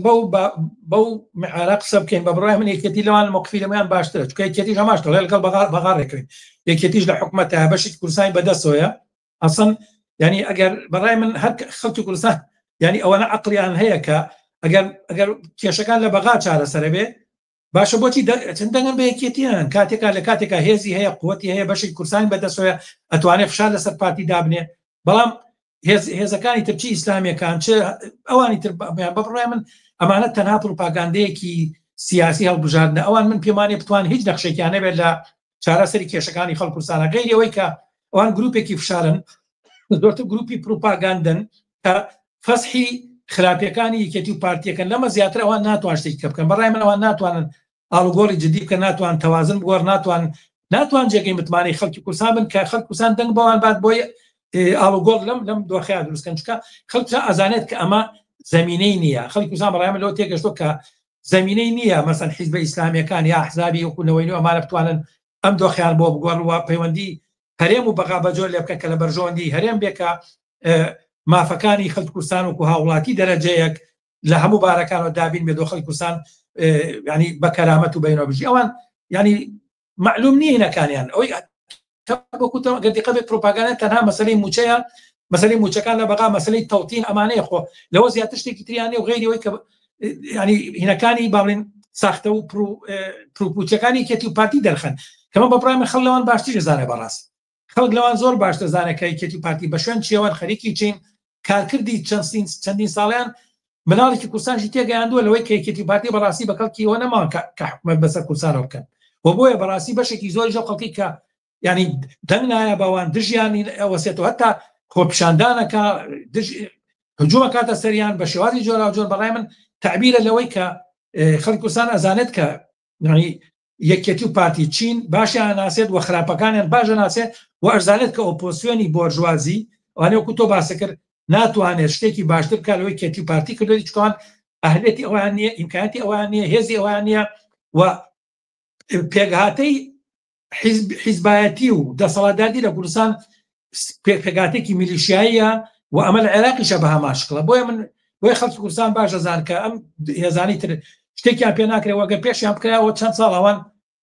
بەو معارە قسە بکەین بە بڕای من یەکێتی لەوان موقفی لەمەیان باشترە چونکە یەکێتیش هەماشتە لەگەڵ بەغا ڕێکردین یەکێتیش لە حکومەتە بەشی کوردستانی بەدەستەوەیە ئەسڵ ینی ئەگەر بەڕای من هەر خەڵکی کوردستان ینی ئەوەنە عەقلیان هەیە کە ئەگەر کێشەکان لە بەغا چارەسەرە بێ باشە بۆچی چەند دەنگن بە یەکێتیان کاتێکا لە کاتێکا هێزی هەیە قووەتی هەیە بەشی کوردستانی بەدەستەوەیە ئەتوانێت فشار لەسەر پارتی دابنێ بەڵام هێزەکانی ترچی ئیسلامیەکان چ ئەوانی تر بەڕای من ئەمانە تەنها پروپاگاندەیەکی سیاسی هەڵبژاردنە ئەوان من پێمانێ بتوان هیچ نەخشێکیان نەبێت لە چارەسەری کێشەکانی خەڵک کوردستانە غەیری ئەوەی کە ئەوان گروپێکی فشارن زۆرتر گروپی پروپاگاندن کە فەسحی خراپیەکانی یەکێتی و پارتیەکەن لەمە زیاتر ئەوان ناتوان شتێکی کە بکەن بەڕای من ئەوان ناتوانن ئاڵوگۆڕی جدی بکەن ناتوان تەوازن بگۆڕ ناتوان جێگەی متمانەی خەڵکی کوردستان بن کە خەڵک کوردستان دەنگ بەوان بات بۆی ئاڵوگۆڕ لەم دۆخەیان دروستکەن چکە خەڵک ئەزانێت کە ئەمە زەمینەی نییە خەڵکی کوردستان بەڕای من لەوە تێگەشتووە کە زەمینەی نییە مەسەن حیزبە ئیسلامیەکان یا ئەحزابی وەکوونەوەی ئەمانە بتوانن ئەم دۆخیان بۆ بگۆڕنەوە پەیوەندی هەرێم و بەغا بەجۆر لێ بکە کە لە بەرژەوەندی هەرێم بێکە مافەکانی خەڵکی کوردستان وەکو هاوڵاتی دەرەجەیەک لە هەموو بارەکانەوە دابین بێ دۆ خەڵکی کوردستان ینی بە کەرامەت و بەینەوەبژی ئەوان ینی معلوم نییە نەکانیان ئەوەی گەردیقە بێت پرۆپاگاندا تەنها مەسەلەی موچەیە مەسەلەی موچەکان لە بەغا مەسەلەی تەوتین ئەمانەیە خۆ لەوە زیاتر شتێکی تریانێ و غەیریەوەی کە ینی هینەکانی باڵێن ساختە و پروپوچەکانی یەکێتی و پارتی دەرخەن کەمە بەڕای من خەڵک لەوان باشتر دەزانێ بەڕاست خەڵک لەوان زۆر باش دەزانێت کە یەکێتی و پارتی بە شوێن چێوان خەریکی چین کارکردی چەندین ساڵیان مناڵێکی کوردستانشی تێگەیاندووە لەوەی کە یەکێتی و پارتی بەڕاستی بە خەڵکی ئەوە نەماوە کە حکومەت بەسەر کوردستانەوە بکەن و بۆیە بەڕاستی بەشێکی زۆری ژەو خەڵکی کە ینی دەنگ نایە بەوان دژیانی ئەوەسێتەوە هەتا خۆپیشاندانەکە هجوومە کاتە سەریان بە شێوازی جۆرا جۆر بەڕای من تعبیرە لەوەی کە خەڵکی کوردستان ئەزانێت کە ینی یەکێتی و پارتی چین باشیان ناسێت و خراپەکانیان باشە ناسێت و ئەزانێت کە ئۆپۆزیسیۆنی بۆرژوازی ئەوانەیە وەکو تۆ باسە کرد ناتوانێت شتێکی باشتر بکات لەوەی کێتی و پارتی کردووی چکان ئەهلێتی ئەویان نییە ئیمکاناتی ئەویان نییە هێزی ئەویان نییە و پێکهاتەی حیزبایەتی و دەسەڵاتداری لە کوردستان پێکهاتێکی میلیشیاییە و ئەمە لە عێراقیشە بە هەماشکڵە بۆیە خەڵکی کوردستان باش دەزان کە ئەم هێزانی تر شتێکیان پێ ناکرێت وەگە پێشیان بکرایەوە چەند ساڵ ئەوان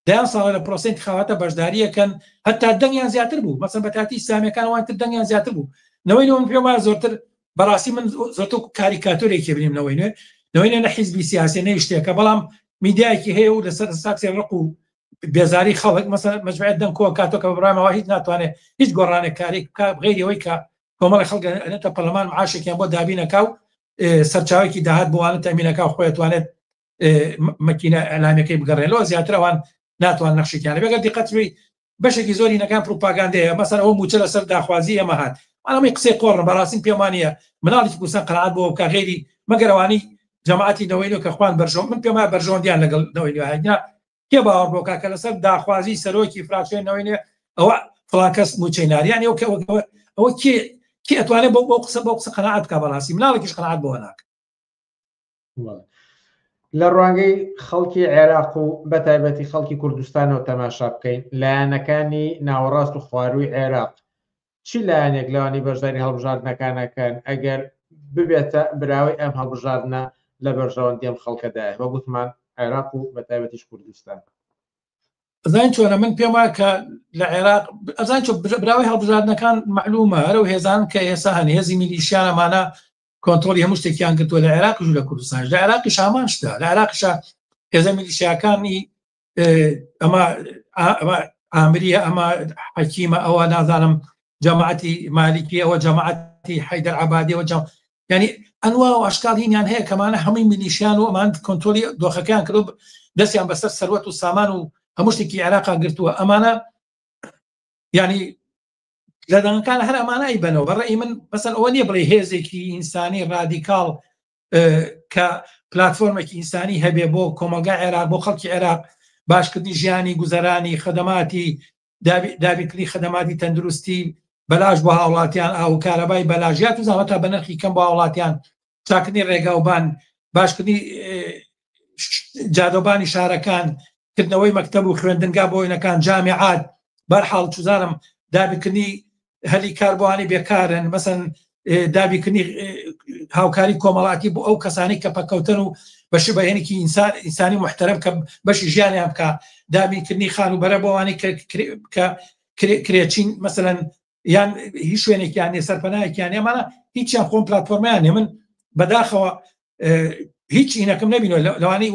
دایان ساڵە لە پرۆسەی انتخاباتە بەشداریەکەن هەتا دەنگیان زیاتر بوو مەسەن بە تاتی ئیسلامیەکان ئەوان تر دەنگیان زیاتر بوو نەوەی نەوەم پێم وایە زۆرتر بەڕاستی من زۆرتر کاریکاتۆرێکی بینیم نەوەی نە حیزبی سیاسی نەی شتێکە بەڵام میدیایەکی هەیە و لەسەر ساکسی ڕق و بێزاری خەڵک مەسەن مەجموعەت دەنگ کۆ کاتۆ کە بەڕایمەوە هیچ ناتوانێت هیچ گۆڕانێک کارێک بکات غەیری ئەوەی کە کۆمەڵی خەڵک ئەنێتە پەرلەمان معاشێکیان بۆ دابینەکە و سەرچاوێکی داهات بۆوانە تەمینەکە و خۆی توانێت مەکینە ئەلامەکەی بگەڕێنەوە زیاتر ئەوان ناتوان نەخشێکیانە بێگەر دیقەتوی بەشێکی زۆری نەکان پروپاگاندەیە مەسەن ئەوە موچە لەسەر داخوازی ئەمە هات ئەمەی قسەی قۆڕن بەڕاستی پێمانە مناڵی کوردستان قەناعەت بۆ بکە غێری مەگەر ئەوانەی جەماعەتی نەوەی کە خوان بەرژۆ من پێما بەرژۆندیان لەگەڵ نەوەی هەیە کێ باوەڕ بۆ کە لەسەر داخوازی سەرۆکی فراکسیۆنەوەی ئەوە فڵان کەس موچەیناریانی ئەوە کێ ئەتوانێت بۆ قسە قەناعەت بکە بەڕاستی مناڵێکیش قەناعەت بۆ ناکە. لە ڕوانگەی خەڵکی عێراق و بەتایبەتی خەڵکی کوردستانەوە تەماشا بکەین لایەنەکانی ناوەڕاست و خواروی عێراق چی لایەنێک لەوانی بەشداری هەڵبژاردنەکانەکەن ئەگەر ببێتە براوی ئەم هەڵبژاردنە لە بەرژەوەندی ئەم خەڵکەدایە وە گوتمان عێراق و بەتایبەتیش کوردستان. ئەزان چۆنە من پێم وایە کە لە عێراق ئەزان براوی هەڵبژاردنەکان معلومە هەرە و هێزان کە ئێستا هەن هێزی میلیشیانەمانە کۆنتڕۆلی هەموو شتێکیان کردووە لە عێراقش و لە کوردستانش لە عێراقیش هامان شتە لە عێراقیشە هێزە میلیشیاکانی ئەمە ئامریە ئەمە حەکیمە ئەوە نازانم جەماعەتی مالیکی ئەوە جەماعەتی حەیدەر عەبادی ئەوە ینی ئەنوا و ئەشکال هینیان هەیە کەمانە هەمووی میلیشیان و ئەمان کۆنتڕۆلی دۆخەکەیان کردو دەستیان بەسەر سەروەت و سامان و هەموو شتێکی عێراقا گرتووە ئەمانە ینی لە دەنگەکان هەر ئەمانایی بنەوە بەڕێی من بەسەر ئەوە نییە بڵێ هێزێکی ئینسانی ڕادیکاڵ کە پلتفۆرمێکی ئینسانی هەبێ بۆ کۆمەلگای عێراق بۆ خەڵکی عێراق باشکردنی ژیانی گوزەرانی خدماتی دابینکردنی خدماتی تەندروستی بەلاژ بۆ هاوڵاتیان ئاو کارەبای بەلاژیات و زاوە تا بە نرخی کەم بۆ هاوڵاتیان چاکردنی ڕێگاوبان باشکردنی جادۆبانی شارەکان کردنەوەی مەکتەب و خوێندنگا بۆ ئێنەکان جامعات بەرحاڵ چوزانم دابینکردنی هەلی کاربووانی بێکارن مەسەن دابینکردنی هاوکاری کۆمەڵاتی بۆ ئەو کەسانی کە پەکەوتن و بەش بەهێنێکی ئینسانی محتەرەم کە بەشی ژیانیان بکە دابینکردنی خانوبەرە بۆوانی کە کرێچین مەسەلەن یان هیچ شوێنێکیان نێ سەرپەنایەکیان ئێمانە هیچیان خۆم پلتفۆرمیان من بەداخەوە هیچ ئینەکەم نبینەوە لەوانەی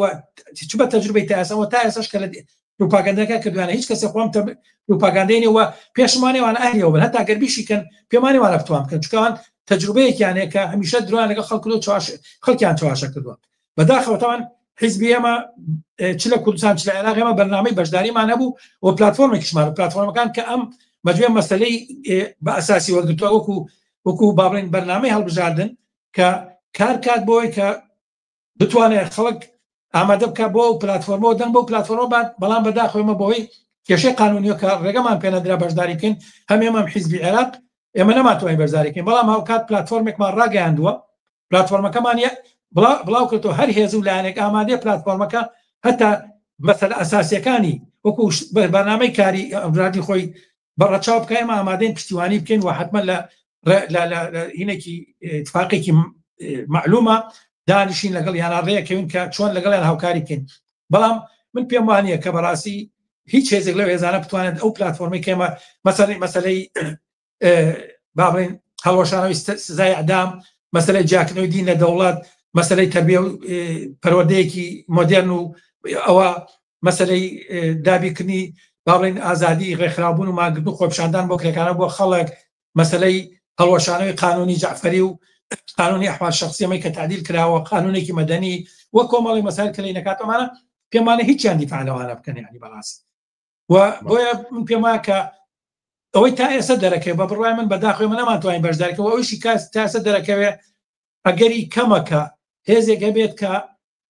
چ بە تەجروبەی تا ئێستا تا ئێستاش کە لە پروپاگەندەکە کردوانە هیچ کەسێک خۆم پروپاگەندێنەوە پێشمانێوان ئاهلیەوە بن هەتا گەربیشیکەن پێمانێوانە بتوان بکەن چکەوان تەجروبەیەکیان هەیە کە هەمیشە درۆیان لەگەڵ خەڵکیان چواشە کردووە بەداخەوەتەوان حیزبی ئێمە چ لە کوردستان چ لە عێراق ئێمە بەرنامەی بەشداریمان هەبوو و پلتفۆرمێکیشمان پلتفۆرمەکان کە ئەم مەجوێ مەسەلەی بە ئەساسی وەرگرتووە وەکو بابڵین بەرنامەی هەڵبژاردن کە کار کات بۆی کە بتوانێت خەڵک ئامادە بکە بۆ پلتفۆرمەوە دەنگ بۆ پلتفۆرمە بەڵام بەداخۆمە بۆی کێشەی قانونیە کە ڕێگەمان پێنەدرا بەشداریکەین هەم ئێمەم حیزبی عێراق ئێمە نەماتوانین بەشداریکەین بەڵام هاوکات پلتفۆرمێکمان ڕاگەیاندووە پلتفۆرمەکەمان بڵاو کردەوە هەر هێز و لایەنێک ئامادەیە پلتفۆرمەکە هەتا مەسەلە ئەساسیەکانی وەکو بەرنامەی کاری ئەمڕادی خۆی بەڕەچاو بکە ئێمە ئامادەین پشتیوانی بکەین و حتممە لە هینێکی اتفاقێکی معلومە دانیشین لەگەڵ یانە ڕێەکەون کە چۆن لەگەڵیان هاوکاری بکەین بەڵام من پێم وانە کە بەڕاستی هیچ هێزێک لەو هێزانە بتوانێت ئەو پلتفۆرمی کێمە مەسەلەی بابڵین هەڵوەشانەوەی سزای ئەدام مەسەلەی جاکردنەوەی دین لە دەوڵات مەسەلەی تەربیە و پەروەردەیەکی مۆدێرن و ئەوە مەسەلەی دابینکردنی باڵین ئازادی ڕێکخراوبوون و ماگرتن و خۆپیشاندان بۆ کرێکانە بۆ خەڵک مەسەلەی هەڵوەشانەوەی قانونی جعفەری و قانونی ئەحوال شخصیەمەی کە تعدیل کراوە قانونێکی مەدەنی وە کۆمەڵی مەسائل کە لەی نەکاتەمانە پێمانە هیچیان دیفاع لەوانە بکەن یعنی بەڕاستی و بۆیە من پێم وایە کە ئەوەی تا ئێستا دەرەکەوێت بە بڕوای من بەداخۆی من نەماتوانین بەشداریکەوە ئەویشی تا ئێستا دەرەکەوێت ئەگەری کەمەکە هێزێک هەبێت کە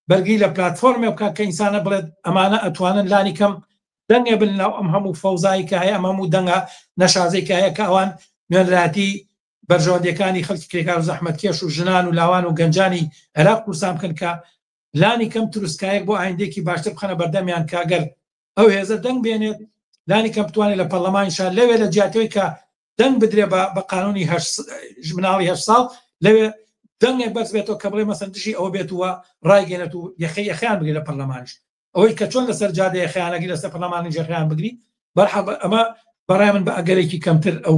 بەرگی لە پلتفۆرمێ بکات کە ئینسانە بڵێت ئەمانە ئەتوانن لانی کەم دەنگێ بن لەو ئەم هەموو فەوزایی کە هەیە ئەم هەموو دەنگە نەشازەی کە هەیە کە ئەوان نوێنراتی بەرژەوەندەکانی خەڵکی کرێکار و زەحمەتکێش و ژنان و لاوان و گەنجانی عێراق قورسان بکەن کە لانی کەم تروسکایەک بۆ ئایندێکی باشتر بخەنە بەردەمیان کاگەر ئەو هێزە دەنگ بێنێت لانی کەم بتوانێت لە پەرلەمانیشان لەوێ لە جیاتەوەی کە دەنگ بدرێ بە قانونی مناڵی 8 ساڵ لەوێ دەنگێک بەرز بێتەوە کە بڵێ مەسەن دژی ئەوە بێتەوە ڕایگەێنێت و یەخیان بگری لە پەرلەمانیش ئەوەی کە چۆن لەسەر جادەیە خیانەگی لەسەر پەرلەمانی جەخیان بگری بەرحەڵ ئەمە بەڕای من بە ئەگەرێکی کەمتر ئەو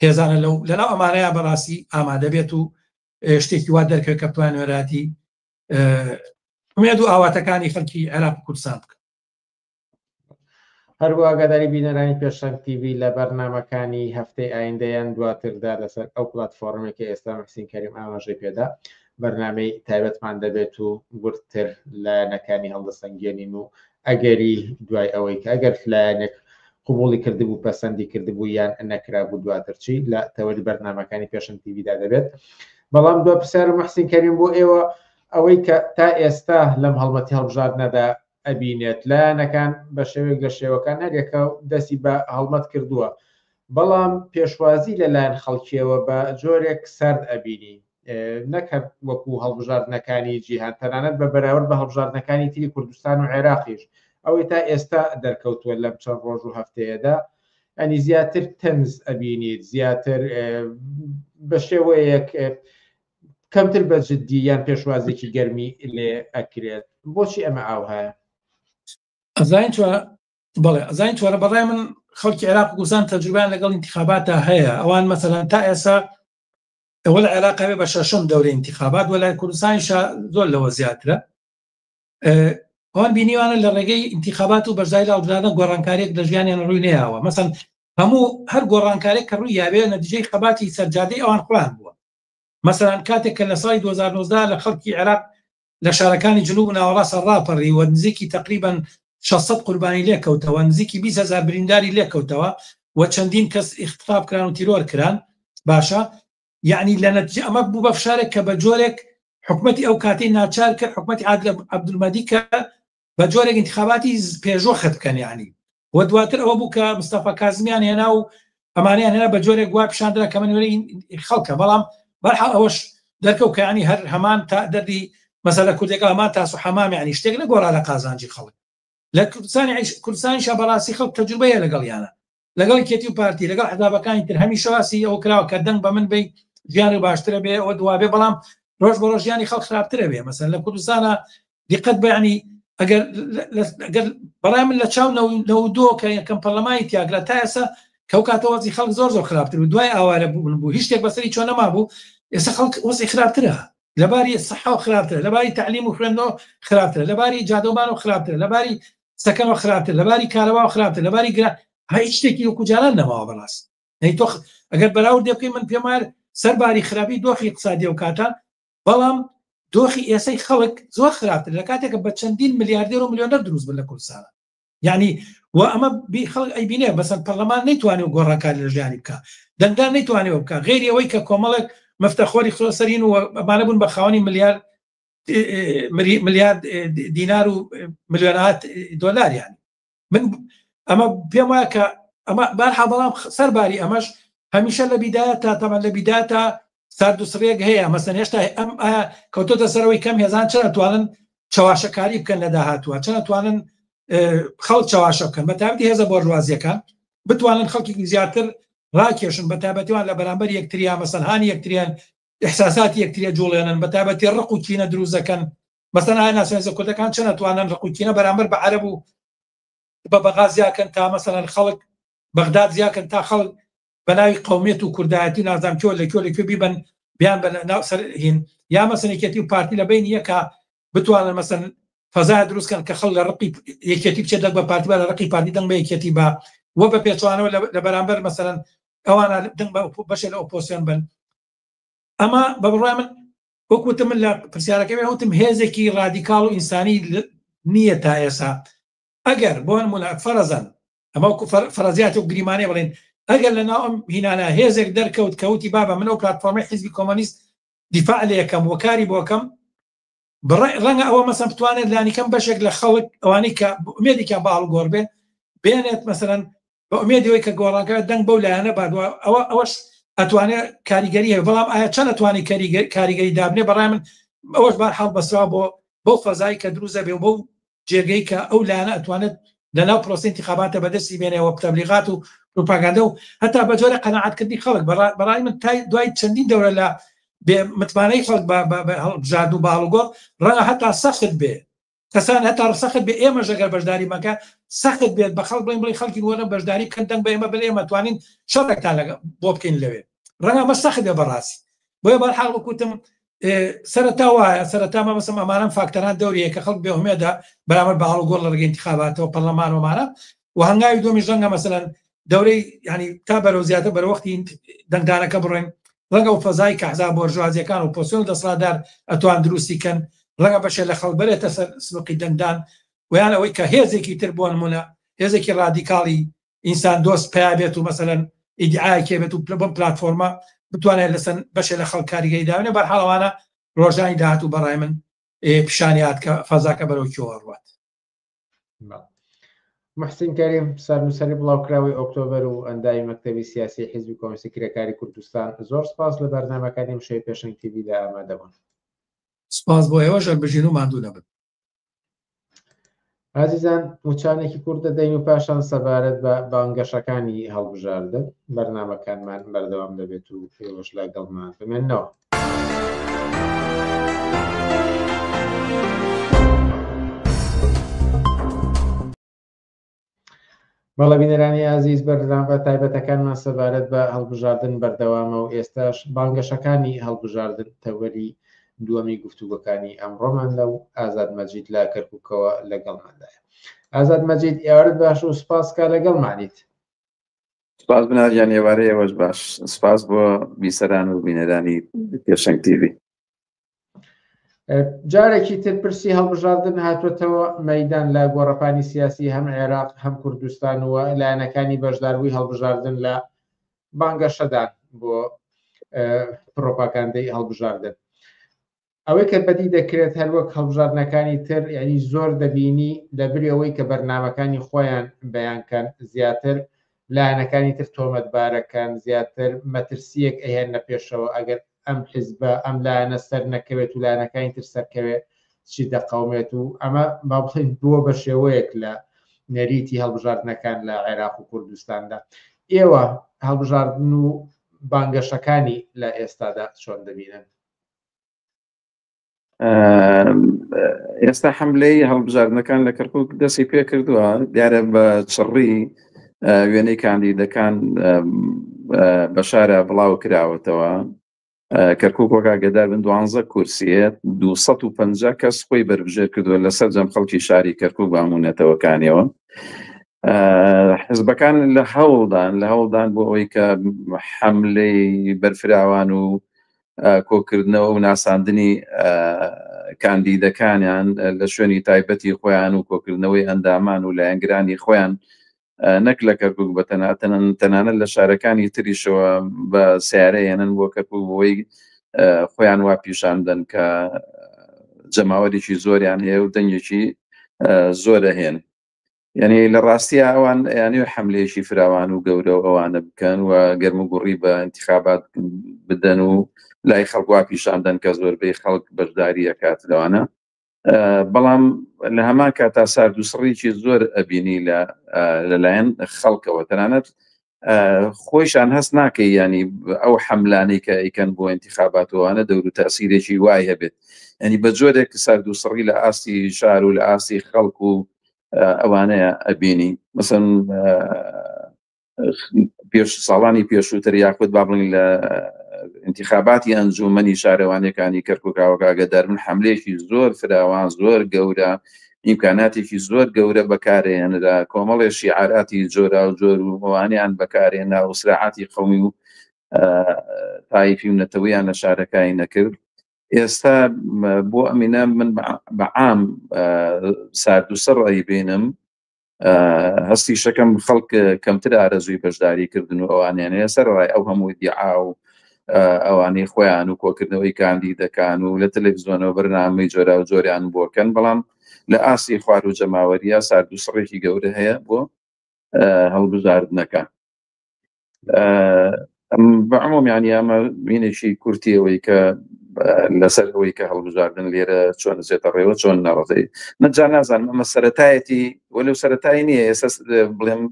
هێزانە لەناو ئەمانەیە بەڕاستی ئامادە بێت و شتێکی وا دەرکەوێت کە بتوانێت وێراتی ئومێد و ئاواتەکانی خەڵکی عێراق و کوردستان بکەن. هەروە ئاگاداری بینەرانی پێشەنگ تیڤ لە بەرنامەکانی هەفتەی ئایندەیان دواتردا لەسەر ئەو پلتفۆرمێکی ئێستا محسین کەریم ئاماژەی پێدا بەرنامەی تایبەتمان دەبێت و ورتر لایەنەکانی هەڵدەسەنگێنین و ئەگەری دوای ئەوەی کە ئەگەر لایەنێک قبوڵی کردبوو پەسەندی کردبوو یان نەکرابوو دواترچی لە تەوەری بەرنامەکانی پێشەنگ تیڤدا دەبێت. بەڵام دو پرسیارم محسین کەریم بۆ ئێوە ئەوەی کە تا ئێستا لەم هەڵمەتی هەڵبژاردنەدا ئەبینێت لایەنەکان بە شێوەیەک لە شێوەکان هەرێکە دەستی بە هەڵمەت کردووە بەڵام پێشوازی لەلایەن خەڵکیەوە بە جۆرێک سرد ئەبینی نەکرد وەکو هەڵبژاردنەکانی جیهان تەنانەت بە بەراورد بە هەڵبژاردنەکانی تری کوردستان و عێراقیش ئەوەی تا ئێستا دەرکەوتووە لەم چەند ڕۆژ و هەفتەیەدا ئەنی زیاتر تەنز ئەبینیت زیاتر بە شێوەیەک کەمتر بە جددی یان پێشوازێکی گەرمی لێ ئەکرێت بۆچی ئەمە ئاو هەیە بەڵێ ئەزانین چوارە بەڕای من خەڵکی عێراق و کوردستان تەجروبیان لەگەڵ انتخاباتە هەیە ئەوان مەسەلەن تا ئێستا ئەوە لە عێراقەوێ بە شەشەم دەورەی انتخابات وە لای کوردستانیشە زۆر لەوە زیاترە ئەوان بینیوانە لە ڕێگەی انتخابات و بەرزای لە هەڵبژاردن گۆڕانکاریێک لە ژیانیان ڕووی نەیاوە مەسەن هەموو هەر گۆڕانکارێک کە ڕووی یاوێ نەتیجەی خەباتی سەرجادەی ئەوان قوڵان بووە مەسەلەن کاتێک کە لە ساڵی 2019 لە خەڵکی عێراق لە شارەکانی جنوب و ناوەڕاستە ڕاپەڕی و نزیکی تقریبا 600 قوربانی لێکەوتەوە نزیکی 20,000 برینداری لێکەوتەوە و چەندین کەس اختطاف کران و تیرۆر کران باشە یعنی لە نەتیجە ئەمە بوو بە فشارێک کە بە جۆرێک حکومەتی ئەو کاتەی ناچار کرد حکومەتی عادل عەبدولمەدی کە بە جۆرێک انتخاباتی پێشۆخت بکەن یعنی و دواتر ئەوە بوو کە مستەفا کازمیان هێنا و ئەمانیان هێنا بە جۆرێک گوای پیشاندرا کە منوەرەی خەڵکە بەڵام بەرحەڵ ئەوەش دەرکەوت کە یعنی هەر هەمان تا دەردی مەسەلە کوردێکە هەمان تاس و حەمام یعنی شتێک نەگۆڕا لە قازانجی خەڵک لە کوردستانیشە بەڕاستی خەڵک تەجروبەیە لەگەڵیانە لەگەڵ کێتی و پارتی لەگەڵ حزبەکانی تر هەمیشە واسی ئەوە کراوە کە دەنگ بە من بێ ژیانی باشترە بێ ئەوە دوابێ بەڵام ڕۆژ بە ڕۆژ ژیانی خەڵک خراپترە بێ مەسەن لە کوردستانە دیقەت بە یعنی ئەگەر بەڕای من لە چاو 92 کە یەکەم پەرلەمانی تیاگرا تا ئێستا کەو کاتە وەزی خەڵک زۆر خراپتر و دوای ئاوارە بوو هیچ شتێک بەسەری چۆن نەما بوو ئێستا خەڵک وەزی خراپترە لەباری سەحا و خراپترە لەباری تعلیم و خوێندنەوە خراپترە لەباری جادۆبان و خراپترە لەباری سەکەنەوە خراپتر لەباری کارەوا و خراپتر لەباری گرا هیچ شتێکی وەکو جاران نەماوە بەڕاست تۆ ئەگەر بەراورد دێ بکەی من پێم وایە سەرباری خراپی دۆخی اقتصادی و کاتە بەڵام دۆخی ئێسەی خەڵک زۆر خراپتر لە کاتێکە بە چەندین ملیاردێر و میلیۆنەر دروست بن لە کوردستانە یعنی و ئەمە خەڵک ئەیبینێ بەسەر پەرلەمان نەیتوانێت گۆڕانکاری لە ژیانی بکە دەنگدان نەیتوانێت بکە غێری ئەوەی کە کۆمەڵێک مەفتەخۆری خۆسەرین و ئەمانە بوون بە خاوەنی ملیارد دینار و ملیۆنات دۆلار یانی من ئەمە پێم وایە کە ئەمە بارحا بەڵام سەرباری ئەمەش هەمیشە لە بیدایە تا تەمەن لە بیدایە تا سارد و سڕێک هەیە مەسەن هێشتا ئەم ئایا کەوتۆتە سەرەوەی کەم هێزان چ نەتوانن چاواشەکاری بکەن لە داهاتووە چ نەتوانن خەڵک چاواشە بکەن بە تایبەتی هێزە بۆرژوازیەکان بتوانن خەڵکی زیاتر ڕاکێشن بە تایبەتیوان لە بەرامبەر یەکتریان مەسەن هاانی یەکتریان احساساتی یەکتریە جوڵێنن بە تایبەتی ڕق و کینە دروستەکەن مەسەن ئایا ناسێنزە کوردەکان چ نەتوانن ڕق و کینە بەرامبەر بە عەرەب و بە بەغا زیاکەن تا مەسەلەن خەڵک بەغداد زیاکەن تا خەڵک بەناوی قومیت و کوردایەتی نازام کێوە لەکوێ بیبن بیان بە ناو سەر هین یا مەسەنێکێتی و پارتی لە بین یەکە بتوانن مەسەن فەزای دروستکەن کە خەڵک لە ڕقی یەکێتی بچێت دەنگ بە پارتی بە لە ڕقی پارتی دەنگ بە یەکێتی بە وە بە پێچوانەوە لە بەرامبەر مەسەلەن ئەوانە دەنگ بە بەشێ لە ئۆپۆزیسیۆن بن ئەمە بە بڕای من وەکوتم من لە پرسیارەکەی وتم هێزێکی ڕادیکاڵ و ئینسانی نییە تا ئێستا ئەگەر بۆ نمونە فەرەزەن ئەمە فەرەزیات و گریمانێ بڵێن ئەگەر لە ناو ئەم هینانە هێزێک دەرکەوت کەوتی بابە من ئەو پلاتفۆرمەی حیزبی کۆمۆنیست دیفاع لە یەکەم وەکاری بۆکەم ڕەنگە ئەوە مەسەن بتوانێت لانیکەم بەشێک لە خەڵک ئەوانەی کە ئومێدێکیان بە هەڵگۆڕ بێ بێنێت مەسەرەن بە ئومێدەوەی کە گۆڕانکەوێت دەنگ بەو لایەنە بادووە ئەوەش ئەتوانێت کاریگەری هەیە بەڵام ئایا چەند ئەتوانی کاریگەری دابنێ بەڕای من ئەوەش بارحاڵ بەسرا بۆ فەزایی کە دروستە بێ و بەو جێگەی کە ئەو لایەنە ئەتوانێت لەناو پرۆسەی انتخاباتە بەدەستی بێنێەوە تەبلیغات و پروپاگاندا و هەتا بە جۆرە قەناعەتکردنی خەڵک بەڕای من دوای چەندین دەورە لە متمانەی خەڵک بە هەڵبژاردن و بە هەڵگۆڕ ڕەنگە هەتا سەخت بێ کەسان هەتا سەخت بێ ئێمەش ئەگەر بەشداری مەکە سەخت بێت بە خەڵک بڵێن خەڵکی وەرە بەشداری بکەن دەنگ بە ئێمە بڵێ ئێمە توانین شەڕێکتان بۆ بکەین لەوێ ڕەنگە مە سەخت بێ بەڕاستی بۆیە بەرحاڵ وەکوتم سەرەتا وایە سەرەتا مەبەستم ئەمانەم فاکتەران دەوریە کە خەڵک بێومێدا بەرامبەر بە هەڵگۆڕ لە ڕێگەی انتخاباتەوە پەرلەمانەوەمانە و هەنگاوی دومی ڕەنگە مەسەلەن دەورەی ینی تا بەرەو زیاتر بەرەوەختی دەنگدانەکە بڕێن ڕەنگە و فەزای کە حزب بۆرژوازیەکان و پۆسیۆن دەسەڵاتدار ئەتوان دروستی کەن ڕەنگە بەشێ لە خەڵک بەرێتە سەر سبقی دەنگدان و یان ئەوەی کە هێزێکی تر بۆ نمونە هێزێکی ڕادیکاڵی ئینسان دۆست پیا بێت و مەسەلەن ئیدعایەکێ بێت و بەم پلاتفۆرمە بتوانێت لەسەر بەشێ لە خەڵک کاریگەری داوێنێ بەرحاڵەوانە ڕۆژانی داهات و بەڕای من پیشانیات کە فەزاکە بەرەو کێوەڕوات. محسین کەریم سەرنووسەری بڵاوکراوی ئۆکتۆبەر و ئەندامی مەکتەبی سیاسی حیزبی کۆمسی کرێکاری کوردستان زۆر سپاس لە بەرنامەکانی شەوی پێشەنگ تیڤیدا ئامادەبوون. سپاس بۆ ئێوە ژەربژین و ماندوو نەبن. عزیزان وچانێکی کورد دەدەین و پاشان سەبارەت بە بانگەشەکانی هەڵبژاردن بەرنامەکانمان بەردەوام دەبێت و پێوەش لەگەڵمان بمێننەوە. بەڵە بینەرانی ئازیز بەردەوام تایبەتەکانمان سەبارەت بە هەڵبژاردن بەردەوامە و ئێستاش بانگەشەکانی هەڵبژاردن تەوەری دووەمی گفتوگۆکانی ئەمڕۆمان لەو ئازاد مەجید لا کەرکووکەوە لەگەڵماندایە. ئازاد مەجید ئێوارت باش و سپاس کا لەگەڵمانیت. سپاس بناریان ێوارە ئێوەش باش. سپاس بۆ بیسەران و بینەرانی پێشەنگ تیڤی. جارێکی تر پرسی هەڵبژاردن هاتوێتەوە مەیدان لە گۆڕەپانی سیاسی هەم عێراق هەم کوردستان و لایەنەکانی بەشداروی هەڵبژاردن لە بانگەشەدان بۆ پرۆپاگاندەی هەڵبژاردن. ئەوەی کە بەدی دەکرێت هەروەک هەڵبژاردنەکانی تر یعنی زۆر دەبینی لەبری ئەوەی کە بەرنامەکانی خۆیان بەیانکەن زیاتر لایەنەکانی تر تۆمەتبارەکان زیاتر مەترسیەک ئەهێنە پێشەوە ئەگەر ئەم حیزبە ئەم لایەنە سەر نەکەوێت و لایەنەکانی تر سەرکەوێت چی دەقەومێت و ئەمە با بڵین بووە بە شێوەیەک لە نەریتی هەڵبژاردنەکان لە عێراق و کوردستاندا. ئێوە هەڵبژاردن و بانگەشەکانی لە ئێستادا چۆن دەبینن؟ ئێستا حملەی هەڵبژاردنەکان لە کەرکووک دەستی پێ کردووە دیارە بە چڕی وێنەی کاندیدەکان بەشارە بڵاو کراوەتەوە. کەرکووک وەکا گەدار بن 12 کورسیەت 250 کەس خۆی بەربژێر کردووە لەسەر جەم خەڵکی شاری کەرکووک بامونەتەوەکانیەوە. حزبەکان لە هەوڵدان بۆ ئەوەی کە حملەی بەرفراوان و کۆکردنەوە و ناساندنی کاندیدەکانیان لە شوێنی تایبەتی خۆیان و کۆکردنەوەی ئەندامان و لایەنگرانی خۆیان نەک لە کەرکووک بە تەنانەت لە شارەکانی تریشەوە بە سیارەیەنن بۆ کەرکووک بۆی خۆیان وا پیشاندن کە جەماوەرێکی زۆریان هەیە و دەنگێکی زۆرە هێن. یعنی لە ڕاستیە ئەوان یانێ حملەیەکی فراوان و گەورە و ئەوانە بکەن و گەرم و گوڕی بە انتخابات بدەن و لای خەڵک وا پیشاندن کە زۆربەی خەڵک بەشداری ئەکات لەوانە. بەڵام لە هەمان کاتا سارد و سڕێکی زۆر ئەبینی لەلایەن خەڵکەوە تەنانەت خۆیشان هەست ناکەی ینی ئەو حەملانەی کە ئەیکەن بۆ انتخاباتەوەوانە دەور و تەسیرێکی وای هەبێت. ینی بە جۆرێک سارد و سڕی لە ئاستی شار و لە ئاستی خەڵک و ئەوانەیە ئەبینی. مەسەن ساڵانی پێشووتر یاخود با بڵین لە انتخاباتی ئەنجومەنی شارەوانەکانی کەرکووکاوەکە گەداربن حملەیەکی زۆر فراوان زۆر گەورە ئیمکاناتێکی زۆر گەورە بەکارهێنرا کۆمەڵێ شیعاراتی جۆرا و جۆر و ئەوانیان بەکارهێنا و سراحەتی قەومی و تایفی و نەتەوەیان لە شارەکانی نەکرد. ئێستا بۆ ئەمینە من بەعام سارد و سڕی بینم هەستی شەکەم خەڵک کەمتر ئارەزووی بەشداری کردن و ئەوانیانەیە سەرڕای ئەو هەموو دیعا و ئەوانەی خۆیان و کۆکردنەوەی کاندیدەکان و لە تەلەڤیزیۆنەوە بەرنامەی جۆرا و جۆریان بۆکەن. بەڵام لە ئاسی خوار و جەماوەریە سارد و سڕێکی گەورە هەیە بۆ هەڵبژاردنەکە. بەعموم یانی ئەمە بینێکی کورتیەوەی کە لەسەر ئەوەی کە هەڵبژاردن لێرە چۆن زێتە ڕێوە چۆن نەڕەتەی نەجا نازانم ئەمە سەرەتایەتی وەلو سەرەتایی نییە ئێستا بڵێم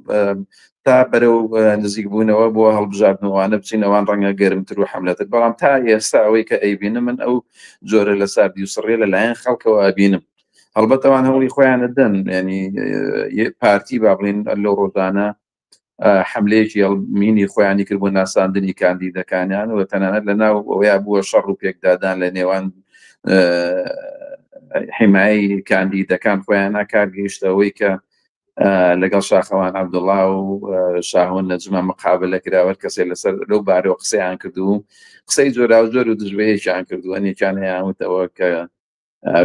تا بەرەو نزیک بوونەوە بۆ هەڵبژاردنەوەوانە بچینەوان ڕەنگە گەرمتر و حەملەتر. بەڵام تا ئێستا ئەوەی کە ئەیبینم من ئەو جۆرە لە ساردی و سڕێ لەلایەن خەڵکەوە ئەبینم. هەڵبەتەوان هەوڵی خۆیانە دەن ینی پارتی با بڵین لەو ڕۆژانە حملەیەکی هەڵمینی خۆیانی کرد بۆ ناساندنی کاندیدەکانیان و تەنانەت لەناو ئەوەیە بووە شەڕ و پێکدادان لە نێوان حیمایی کاندیدەکان خۆیان کارگەیشتەوەی کە لەگەڵ شاخەوان عەبدوڵڵا و شاهۆن نەجمە مقابلە کراوە کەسێک لەسەر لەو بارەوە قسەیان کردو قسەی جۆرا و جۆر و دژبەیەکیان کردووە نێکیانیان وتەوە کە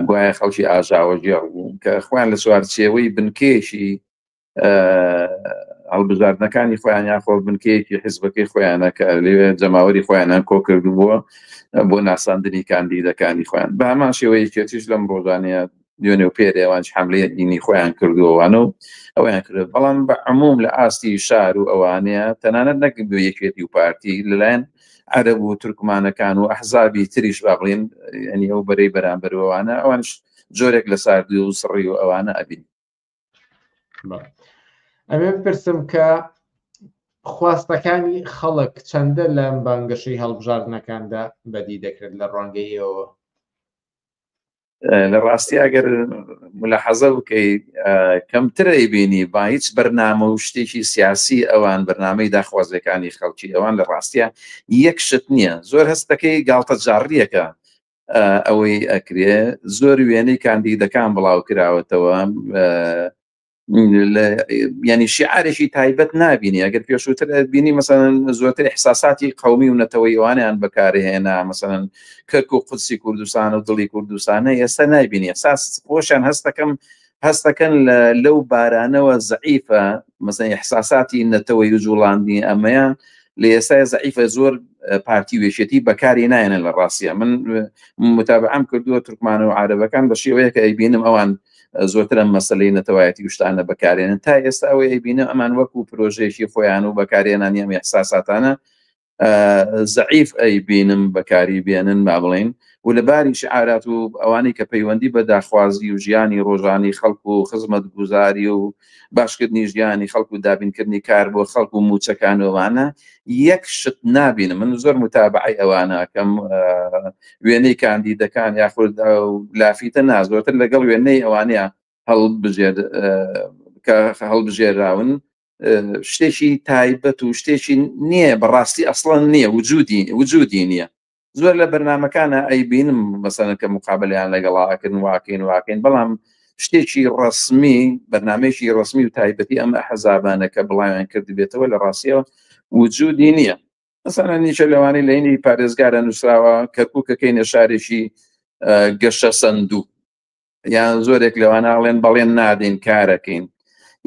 گوایە خەڵکی ئاژاوەژێڕ بوون کە خۆیان لە سوارچێوەی بنکێشی هەڵبژاردنەکانی خۆیان یاخۆ بنکەیەکی حیزبەکەی خۆیانە کە لێوێ جەماوەری خۆیانیان کۆ کردبووە بۆ ناساندنی کاندیدەکانی خۆیان بە هەمان شێوەیەکێتیش لەم ڕۆژانەیە دوێنێ و پێرێ ئەوانش حملەیە دینی خۆیان کردووەوانە و ئەویان کرد بەڵام بە عموم لە ئاستی شار و ئەوانەیە تەنانەت نەکردو یەکێتی و پارتی لەلایەن عەرەب و تورکمانەکان و ئەحزابی تریش با بڵێن ینی ئەو بەرەی بەرامبەرەوەوانە ئەوانش جۆرێک لە ساردی و سڕی و ئەوانە ئەبین. ئەمێ بپرسم کە خواستەکانی خەڵک چەندە لەم بانگەشەی هەڵبژاردنەکاندا بەدی دەکرێت لە ڕوانگەیەوە؟ لە ڕاستی ئەگەر ملاحەزە بکەی کەمتر ئەیبینی با هیچ بەرنامە و شتێکی سیاسی ئەوان بەرنامەی داخوازیەکانی خەڵکی ئەوان لە ڕاستیە یەک شت نییە زۆر هەستەکەی گاڵتە جاڕیەکە ئەوەی ئەکرێ زۆر وێنەی کاندیدەکان بڵاو کراوەتەوە ینی شیعارێکی تایبەت نابینی ئەگەر پێشووتر بینی مەسەن زۆرتر احساساتی قەومی و نەتەوەی ئەوانیان بەکارهێنا مەسەن کەرک و قودسی کوردستان و دڵی کوردستانە ئێستا نایبینی ئەساس خۆشیان هەستەکەن لەو بارانەوە زەعیفە مەسەن احساساتی نەتەوەی و جوڵاندنی ئەمەیان لە ئێستا زەعیفە زۆر پارتی وێشێتی بەکاری نایەنە لە ڕاستیە من متابعەم کردووە تورکمان و عارەبەکان بە شێوەیە کە ئەیبینم ئەوان زۆرتر ئەم مەسەلەی نەتەوایەتی وشتانە بەکارێنن تا ئێستا ئەوەی ئەیبینە ئەمان وەکو پرۆژێکی خۆیان و بەکارێنانی ئەم احساساتانە زەعیف ئەیبینم بەکاری بێنن با بڵێن و لەباری شعارات و ئەوانەی کە پەیوەندی بە داخوازی و ژیانی ڕۆژانی خەڵکو و خزمەتگوزاری و باشکردنی ژیانی خەڵکو و دابینکردنی کار بۆ خەڵکو و موچەکانەوەوانە یەک شت نابینم من زۆر متابعی ئەوانە کەم وێنەی کاندیدەکان یاخود لافیتە زۆرتر لەگەڵ وێنەی ئەوانەیە هەڵبژێراون شتێکی تایبەت و شتێکی نییە بەڕاستی ئەسڵەن نییە وجودی نییە زۆر لە بەرنامەکانە ئەیبینم مەسەن کە مقابلیان لەگەڵاکردن واکەین بەڵام شتێکی ڕسمی بەرنامەیەکی ڕسمی و تایبەتی ئەم ئەحزابانە کە بڵاویان کرد بێتەوە لە ڕاستیەوە وجودی نییە مەسەن نیچە لەوانەی لە عینی پارێزگارە نووسراوە کەرکووکەکەینە شارێکی گەشە سندوو یان زۆرێک لەوانە ئەڵێن بەڵێن نادین کارەکەین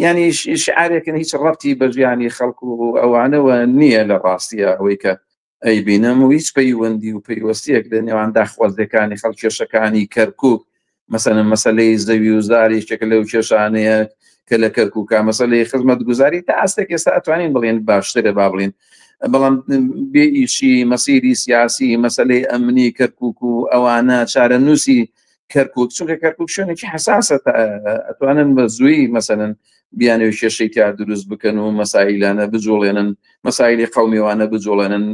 ینی شعارێکن هیچ ڕەبتی بە ژیانی خەڵکو و ئەوانەوە نییە لە ڕاستیە ئەوەی کە ئەیبینم و هیچ پەیوەندی و پەیوەستیەک لە نێوان داخوازیەکانی خەڵکێشەکانی کەرکووک مەسەن مەسەلەی زەوی و زاریشێک لەو کێشانەیە کە لە کەرکووکە مەسەلەی خزمەتگوزاری تا ئاستێک ئێستا ئەتوانین بڵێن باشترە با بڵێن بەڵام بێ ئیشی مەسیری سیاسی مەسەلەی ئەمنی کەرکووک و ئەوانە چارە نووسی کەرکووک چونکە کەرکووک شوێنێکی حساسە ئەتوانن بە زووی مەسەن بیانەوە کێشەی تیا دروست بکەن و مەسائلانە بجوڵێنن مەسائلی قەومیوانە بجوڵێنن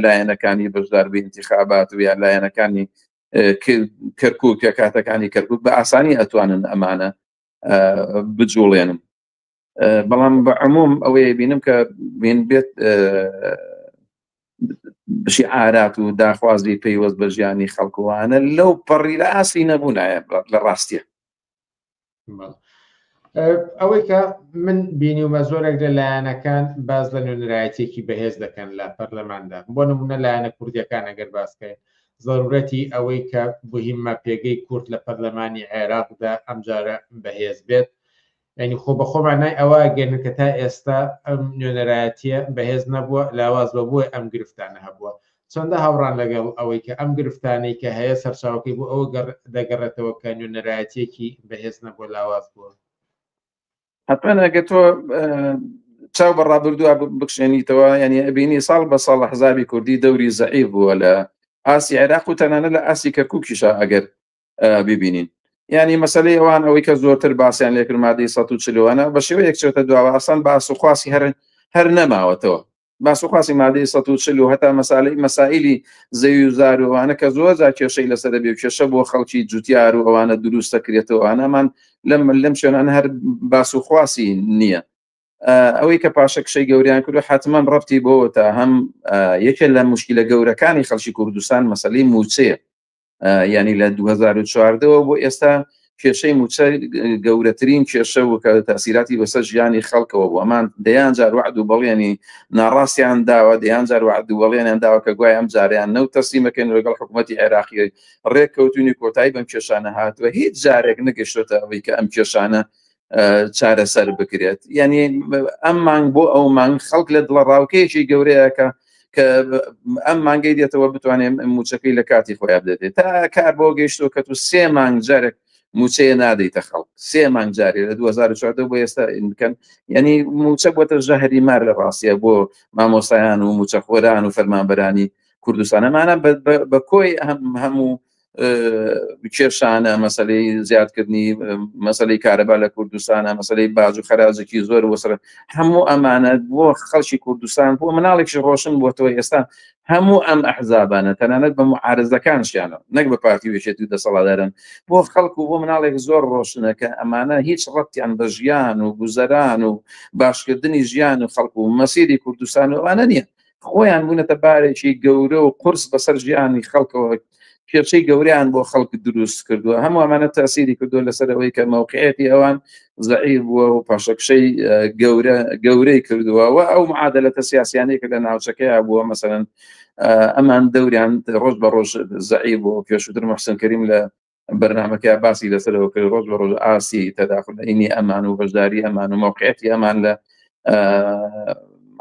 لایەنەکانی بەشدار بە انتخابات و یان لایەنەکانی کەرکووک کە کاتەکانی کەرکووک بە ئاسانی ئەتوانن ئەمانە بجوڵێنن بەڵام بە عموم ئەوەیە بینم کە بێت شیعارات و داخوازی پەیوەست بە ژیانی خەڵکوانە لەو پەڕی لە ئاسی نەبوونایە لە ڕاستیە ئەوەی کە من بینیومە زۆرێک لە لایەنەکان باز لە نوێنەرایەتێکی بەهێز دەکەن لە پەرلەماندا بۆ نمونە لایەنە کوردیەکان ئەگەر باسکەین ضرورەتی ئەوەی کە بوهیمە پێگەی کورد لە پەرلەمانی عێراقدا ئەمجارە بەهێز بێت ینی خۆ بە خۆمانای ئەوە گەێنن کە تا ئێستا ئەم نوێنەرایەتیە بەهێز نەبووە لاواز بەبووە ئەم گرفتانە هەبووە چەندە هاوڕان لەگەڵ ئەوەی کە ئەم گرفتانەی کە هەیە سەرچاوەکەی بوو ئەوە دەگەڕێتەوە کە نوێنەرایەتێکی بەهێز نەبووە لاواز بووە حتما ئەگەر تۆ چاو بەڕابردووە بکشێنیتەوە ینی ئەبینی ساڵ بە ساڵ حزابی کوردی دەوری زەعیف بووە لە ئاسی عێراق و تەنانە لە ئاسی کەرکووکیشە ئەگەر ببینین ینی مەسەلەی ئەوان ئەوەی کە زۆرتر باسییان لێکرد مادەی 140وانە بە شێوەیەک چێتە دواوە ئاسان باس و خواسی هەر نەماوەتەوە باس و خواسی مادەی 140 هەتا مەسائلی زەوی و زاروەوانە کە زۆر جار کێشەی لەسەر بێ کێشە بۆ خەڵکی جوتیار و ئەوانە دروست دەکرێتەوە ئەمان لەم شوێنان هەر باس و خواسی نییە ئەوەی کە پاشە کشەی گەوریان کرد حتما ڕەبتی بۆ تا هەم یەکێک لە مشکلە گەورەکانی خەڵکی کوردستان مەسەلەی موچەیە ینی لە 2014ەوە بۆ ئێستا کێشەی موچە گەورەترین کێشە و کە تەسیراتی بەسەر ژیانی خەڵکەوە بوو ئەمان دەیان جار وعد و بەڵێنی ناڕاستیان داوە دەیان جار وعد و بەڵێنیان داوە کە گوای ئەم جاریان نەوت تەسلیمەکەن لەگەڵ حکوومەتی عێراقی ڕێککەوتنی کۆتایی بەم کێشانە هاتووە هیچ جارێک نەگەشتێتە ئەوەی کە ئەم کێشانە چارەسەر بکرێت یعنی ئەم مانگ بۆ ئەو مانگ خەڵک لە دڵە ڕاوکەیەکی گەورەیەکە کە ئەم مانگەی دێتەوە بتوانێت موچەکەی لە کاتی خۆیان بدەێت تا کار بۆ گەیشتەوە کە تو 3 مانگ جارێک موچەیە نادەیتە خەڵک 3 مانگ جارێ لە 2014 بۆ ئێستا بکەن یعنی موچە بۆتە ژەهری مار لە ڕاستیە بۆ مامۆستایان و موچەخۆران و فەرمانبەرانی کوردستانەمانە بە کۆی هەموو کێشانە مەسلەی زیادکردنی مەسلەی کارەبا لە کوردستانە مەسلەی باج و خەراجێکی زۆر وەسەر هەموو ئەمانە بۆ خەڵکی کوردستان بۆ مناڵێکی ڕۆشن بۆتەوە ئێستا هەموو ئەم ئەحزابانە تەنانەت بە معارضەکانشیانە نەک بە پارتی وێچێتی و دەسەڵاتدارن بۆ خەڵک و بۆ مناڵێک زۆر ڕۆشنە کە ئەمانە هیچ ڕەتیان بە ژیان و گوزەران و باشکردنی ژیان و خەڵک و مەسیری کوردستان و ئەوانە نییە خۆیان بوونەتە بارێکی گەورە و قورس بەسەر ژیانی خەڵکەوە کێشەی گەوریان بۆ خەڵک دروست کردووە هەموو ئەمانە تاسیری کردووە لەسەرەوەی کە موقعیەتی ئەوان زەعیف بووە و پاشەکشەی گەورەی کردووە و ئەو معادلەتە سیاسیانەی کە لە ناوچەکەیە بووە مەسەڵەن ئەمان دەوریان ڕۆژ بە ڕۆژ زەعیف بوو پێشووتر محسن کەریم لە بەرنامەکە باسی لەسەرەوە کرد ڕۆژ بە ڕۆژ ئاسی تەداخلینی ئەمان و بەشداری ئەمان و موقعیەتی ئەمان لە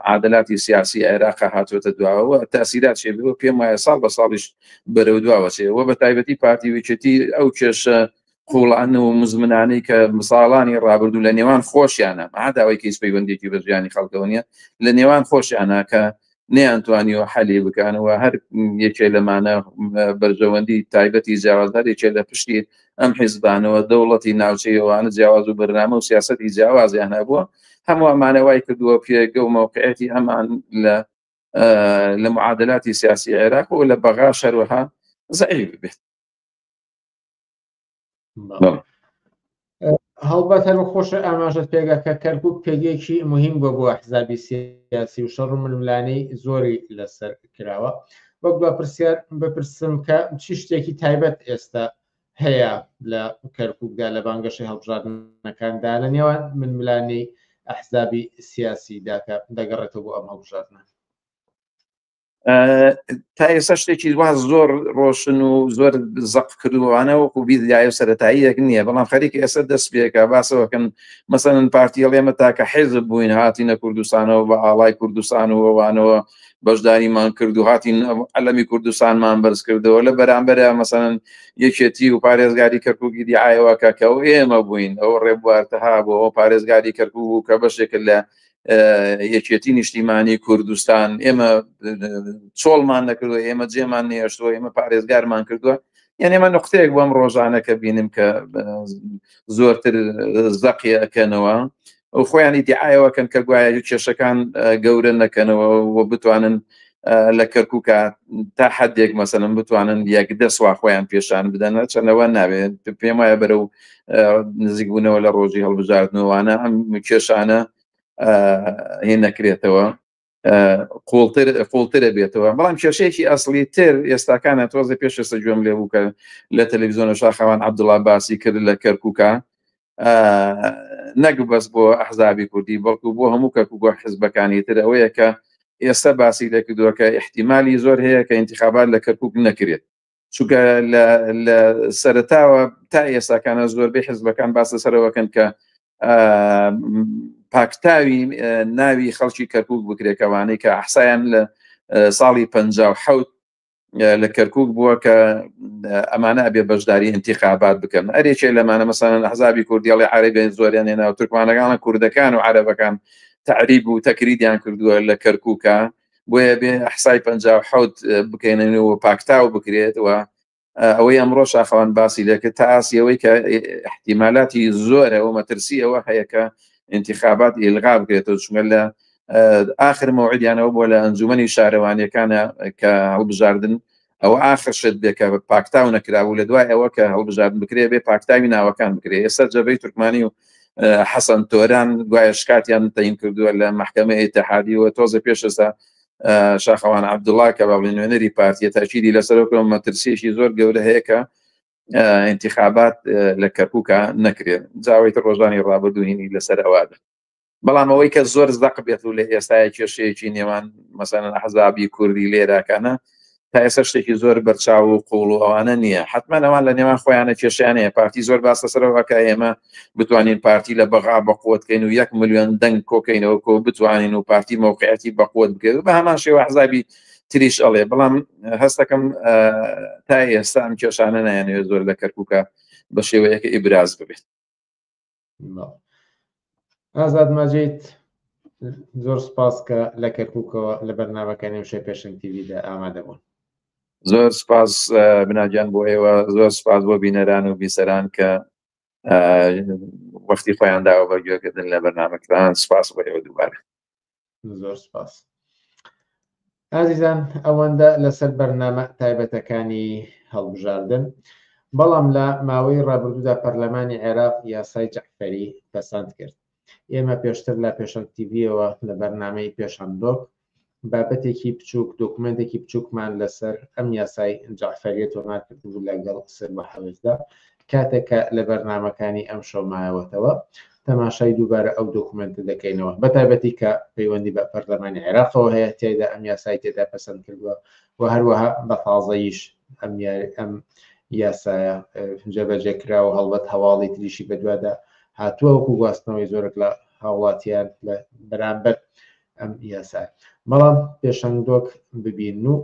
عادلاتی سیاسی عێراق هاتوۆتە دواوە تاسیرات چێ بوو پێم وایە ساڵ بە ساڵیش بەرەو دواوە چێەوە بە تایبەتی پارتی وێچێتی ئەو کێشە قوڵان و مزمنانەی کە مساڵانی ڕابردوو لە نێوان خۆشیانە عاداوای کەیس پەیوەندێکی بە ژیانی خەڵکەوە نیە لە نێوان خۆشیانە کە نەیانتوانیوە حەلی بکانەوە هەر یەکێ لەمانە بەرژەوەندی تایبەتی جیاوازدار یەکێ لە پشتی ئەم حیزبانەوە دەوڵەتی ناوچەیەوانە جیاواز و بەرنامە و سیاسەتی جیاوازیان هەبووە هەموو ئەمانەوای کردووە پێگە و موقعیەتی ئەمان لە معادلاتی سیاسی عێراق و لە بەغا شەروەها زەعیف بێت هەڵبەت هەرمە خۆشە ئاماژەت پێگە کە کەرکووک پێگەیەکی مهم بووە بۆ ئەحزابی سیاسی و شەڕ و ململانەی زۆری لەسەر کراوە وەک بەپرسیار بپرسم کە چی شتێکی تایبەت ئێستا هەیە لە کەرکووکدا لە بانگەشەی هەڵبژاردنەکاندا لە نێوان ململانەی ئەحزابی سیاسیدا کە دەگەڕێتەوە بۆ ئەم هەڵبژاردنە تا ئێستا شتێکی وا زۆر ڕۆشن و زۆر زەق کردووانە وەکو بیدایە سەرەتاییەک نییە بەڵام خەریکی ئێستا دەست پێکە باسەوەکەن مەسەڵەن پارتیەڵ ئێمە تاکە حیزب بووین هاتینە کوردستانەوە بە ئاڵای کوردستان و ئەوانەوە بەشداریمان کرد و هاتین ئەلەمی کوردستانمان بەرز کردەوە لە بەرامبەرە مەسەڵەن یەکێتی و پارێزگاری کەرکووکی دیعایەوە کە ئەو ئێمە بووین ئەو ڕێبواردەها بۆ ئەو پارێزگاری کەرکووک کە بەشێک لە یەکێتی نیشتیمانی کوردستان ئێمە چۆڵمان نەکردووە ئێمە جێمان نێشتووە ئێمە پارێزگارمان کردووە یعنی ئێمە نقطەیەک بۆم ڕۆژانەکە بینیم کە زۆرتر زەقی ئەکەنەوە و خۆیان ئیدعایەوەکەن کە گوایە کێشەکان گەورە نەکەنەوە و بتوانن لە کەرکووکە تا حدێک مەسەڵەن بتوانن یەکدە سوا خۆیان پێشان بدەن چەندەوە نابێت پێم وایە بەرەو نزیکبوونەوە لە ڕۆژی هەڵبژاردنەوەوانە ئەم کێشانە هێ نەکرێتەوە قوڵترە بێتەوە بەڵام کێشەیەکی ئەسڵی تر ئێستاکانە تۆزە پێشەسە گوێم لێ بوو کە لە تەلەڤیزۆنە شاخەوان عەبدوڵڵا باسی کرد لە کەرکووکە نەک بەس بۆ ئەحزابی کوردی بەڵکو بۆ هەموو کەرکووک حیزبەکانی تر ئەوەیە کە ئێستا باسی لەکردووە کە احتیمالی زۆر هەیە کە انتخابات لە کەرکووک نەکرێت چونکە لە سەرەتاوە تا ئێستاکانە زۆربەی حیزبەکان باس لەسەرەوەکەن کە پاکتاوی ناوی خەڵکی کەرکووک بکرێکەوانەی کە ئەحسایان لە ساڵی 57 لە کەرکووک بووە کە ئەمانە ئەبێ بەشداری انتخابات بکەن ئەرێکێ لەمانە مەسەڵەن ئەحزابی کوردیڵی عەرەبی زۆریان هێنا و تورکمانەکانە کوردەکان و عەرەبەکان تعریب و تەکریدیان کردووە لە کەرکووکە بۆیە بێ ئەحسای 57 بکەینەوە پاکتاو بکرێت و ئەوەی ئەمڕۆ شاخەوان باسی لەکرد تا ئاسیەوەی کە احتیمالاتی زۆرە و مەترسیەوە هەیە کە انتخابات ئیلغا بکرێتەوە چونکە لە آخر موعدیانەوە بۆ لە ئەنجومەنی شارەوانیەکانە کە هەڵبژاردن ئەو آخر شت بێ کە پاکتاو نەکراوە لە دوای ئەوە کە هەڵبژاردن بکرێ بێ پاکتاوی ناوەکان بکرێ ئێستا جەبهەی تورکمانی و حەسەن تۆران گوایە شکاتیان تەین کردووە لە محکەمە ئیتحادیەوە تۆزە پێش ئێستا شاخەوان عەبدوڵڵا کە باڵی نوێنەری پارتیە تاکیدی لەسەرەوە مەترسیەکی زۆر گەورە هەیە کە انتخابات لە کەرکووکە نەکرێت جاوەی ڕۆژانی ڕابردووهینی لەسەر ئەوادە بەڵام ئەوەی کە زۆر زەق بێت و لە ئێستای کێشەیەکی نێوان مەسەڵەن ئەحزابی کوردی لێراکانە تا ئێستا شتێکی زۆر بەرچاو و قوڵ و ئەوانە نییە. حتمما ئەوان لە نێوان خۆیانە کێشیانەیە. پارتی زۆر باس لەسەرەوەکە ئێمە بتوانین پارتی لە بەغا بەقوتکەین و 1 ملیۆن دەنگ کۆکەینەوە کۆ بتوانین و پارتی موقعیەتی بەقوت بکەوێت بە هەمان شێوە حزابی تریش ئەڵێ. بەڵام هەستەکەم تا ئێستا ئەم کێشانە نایانەوێت زۆر لە کەرکووکە بە شێوەیەکە ئیبراز ببێت. ئازاد ماجید زۆر سپاس کە لە کەرکووکەوە لە بەرنامەکانی وشەی پێشنگ تیڤیدا ئامادە بوون. زۆر سپاس بناگیان بۆ ئێوە، زۆر سپاس بۆ بینەران و بیسەران کە وەختی خۆیان داوە بەگوێکردن لە بەرنامەکان. سپاس بۆ ئێوە دووبارە. زۆر سپاس. ئازیزان ئەوەندە لەسەر بەرنامە تایبەتەکانی هەڵبژاردن. بەڵام لە ماوەی ڕابردوودا پەرلەمانی عێراق یاسای جەعفەری پەسەند کرد. ئێمە پێشتر لە پێشنگ تیڤیەوە لە بەرنامەی پێشەندۆک بابەتێکی بچووک دۆکمنتێکی بچووکمان لەسەر ئەم یاسای جەعفەریە تۆمار کردبوو لەگەڵ سەر بە حەوزدا. کاتێکە لە بەرنامەکانی ئەم شەو مایەوەتەوە تەماشای دووبارە ئەو دۆکمنتە دەکەینەوە، بەتایبەتی کە پەیوەندی بە پەرلەمانی عێراقەوە هەیە تێدا ئەم یاسای تێدا پەسەند کردووە و هەروەها بە تازەییش ئەم یاسایە جێبەجێکرا و هەڵبەت هەواڵی تریشی بەدوادا هاتووە وەکو گواستنەوەی زۆرێک لە هاوڵاتیان لە بەرامبەر ئەم یاسای. بەڵام پێشەنگدۆک ببین و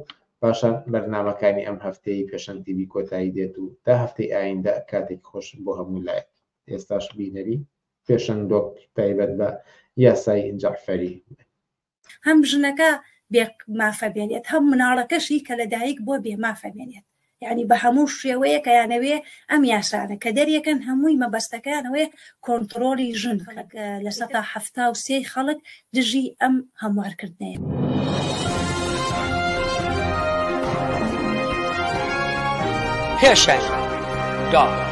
پاشان بەرنامەکانی ئەم هەفتەی پێشەنگ تیڤی کۆتایی دێت و تا هەفتەی ئایندە کاتێک خۆش بۆ هەموو لایەک. ئێستاش بینەری پێشەنگدۆک تایبەت بە یاسای جەعفەری. هەم ژنەکە بێ مافە بێنێت، هەم مناڵەکەشی کە لەدایک بۆ بێ مافە بێنێت. یعنی بە هەموو شێوەیە کە یانەوێ ئەم یاسانە کە دەریەکەن هەمووی مەبەستەکانەوەی کۆنتترۆلی ژن لە 1970 خەڵک دژی ئەم هەموارکردنەیە. پێشەنگ دۆک.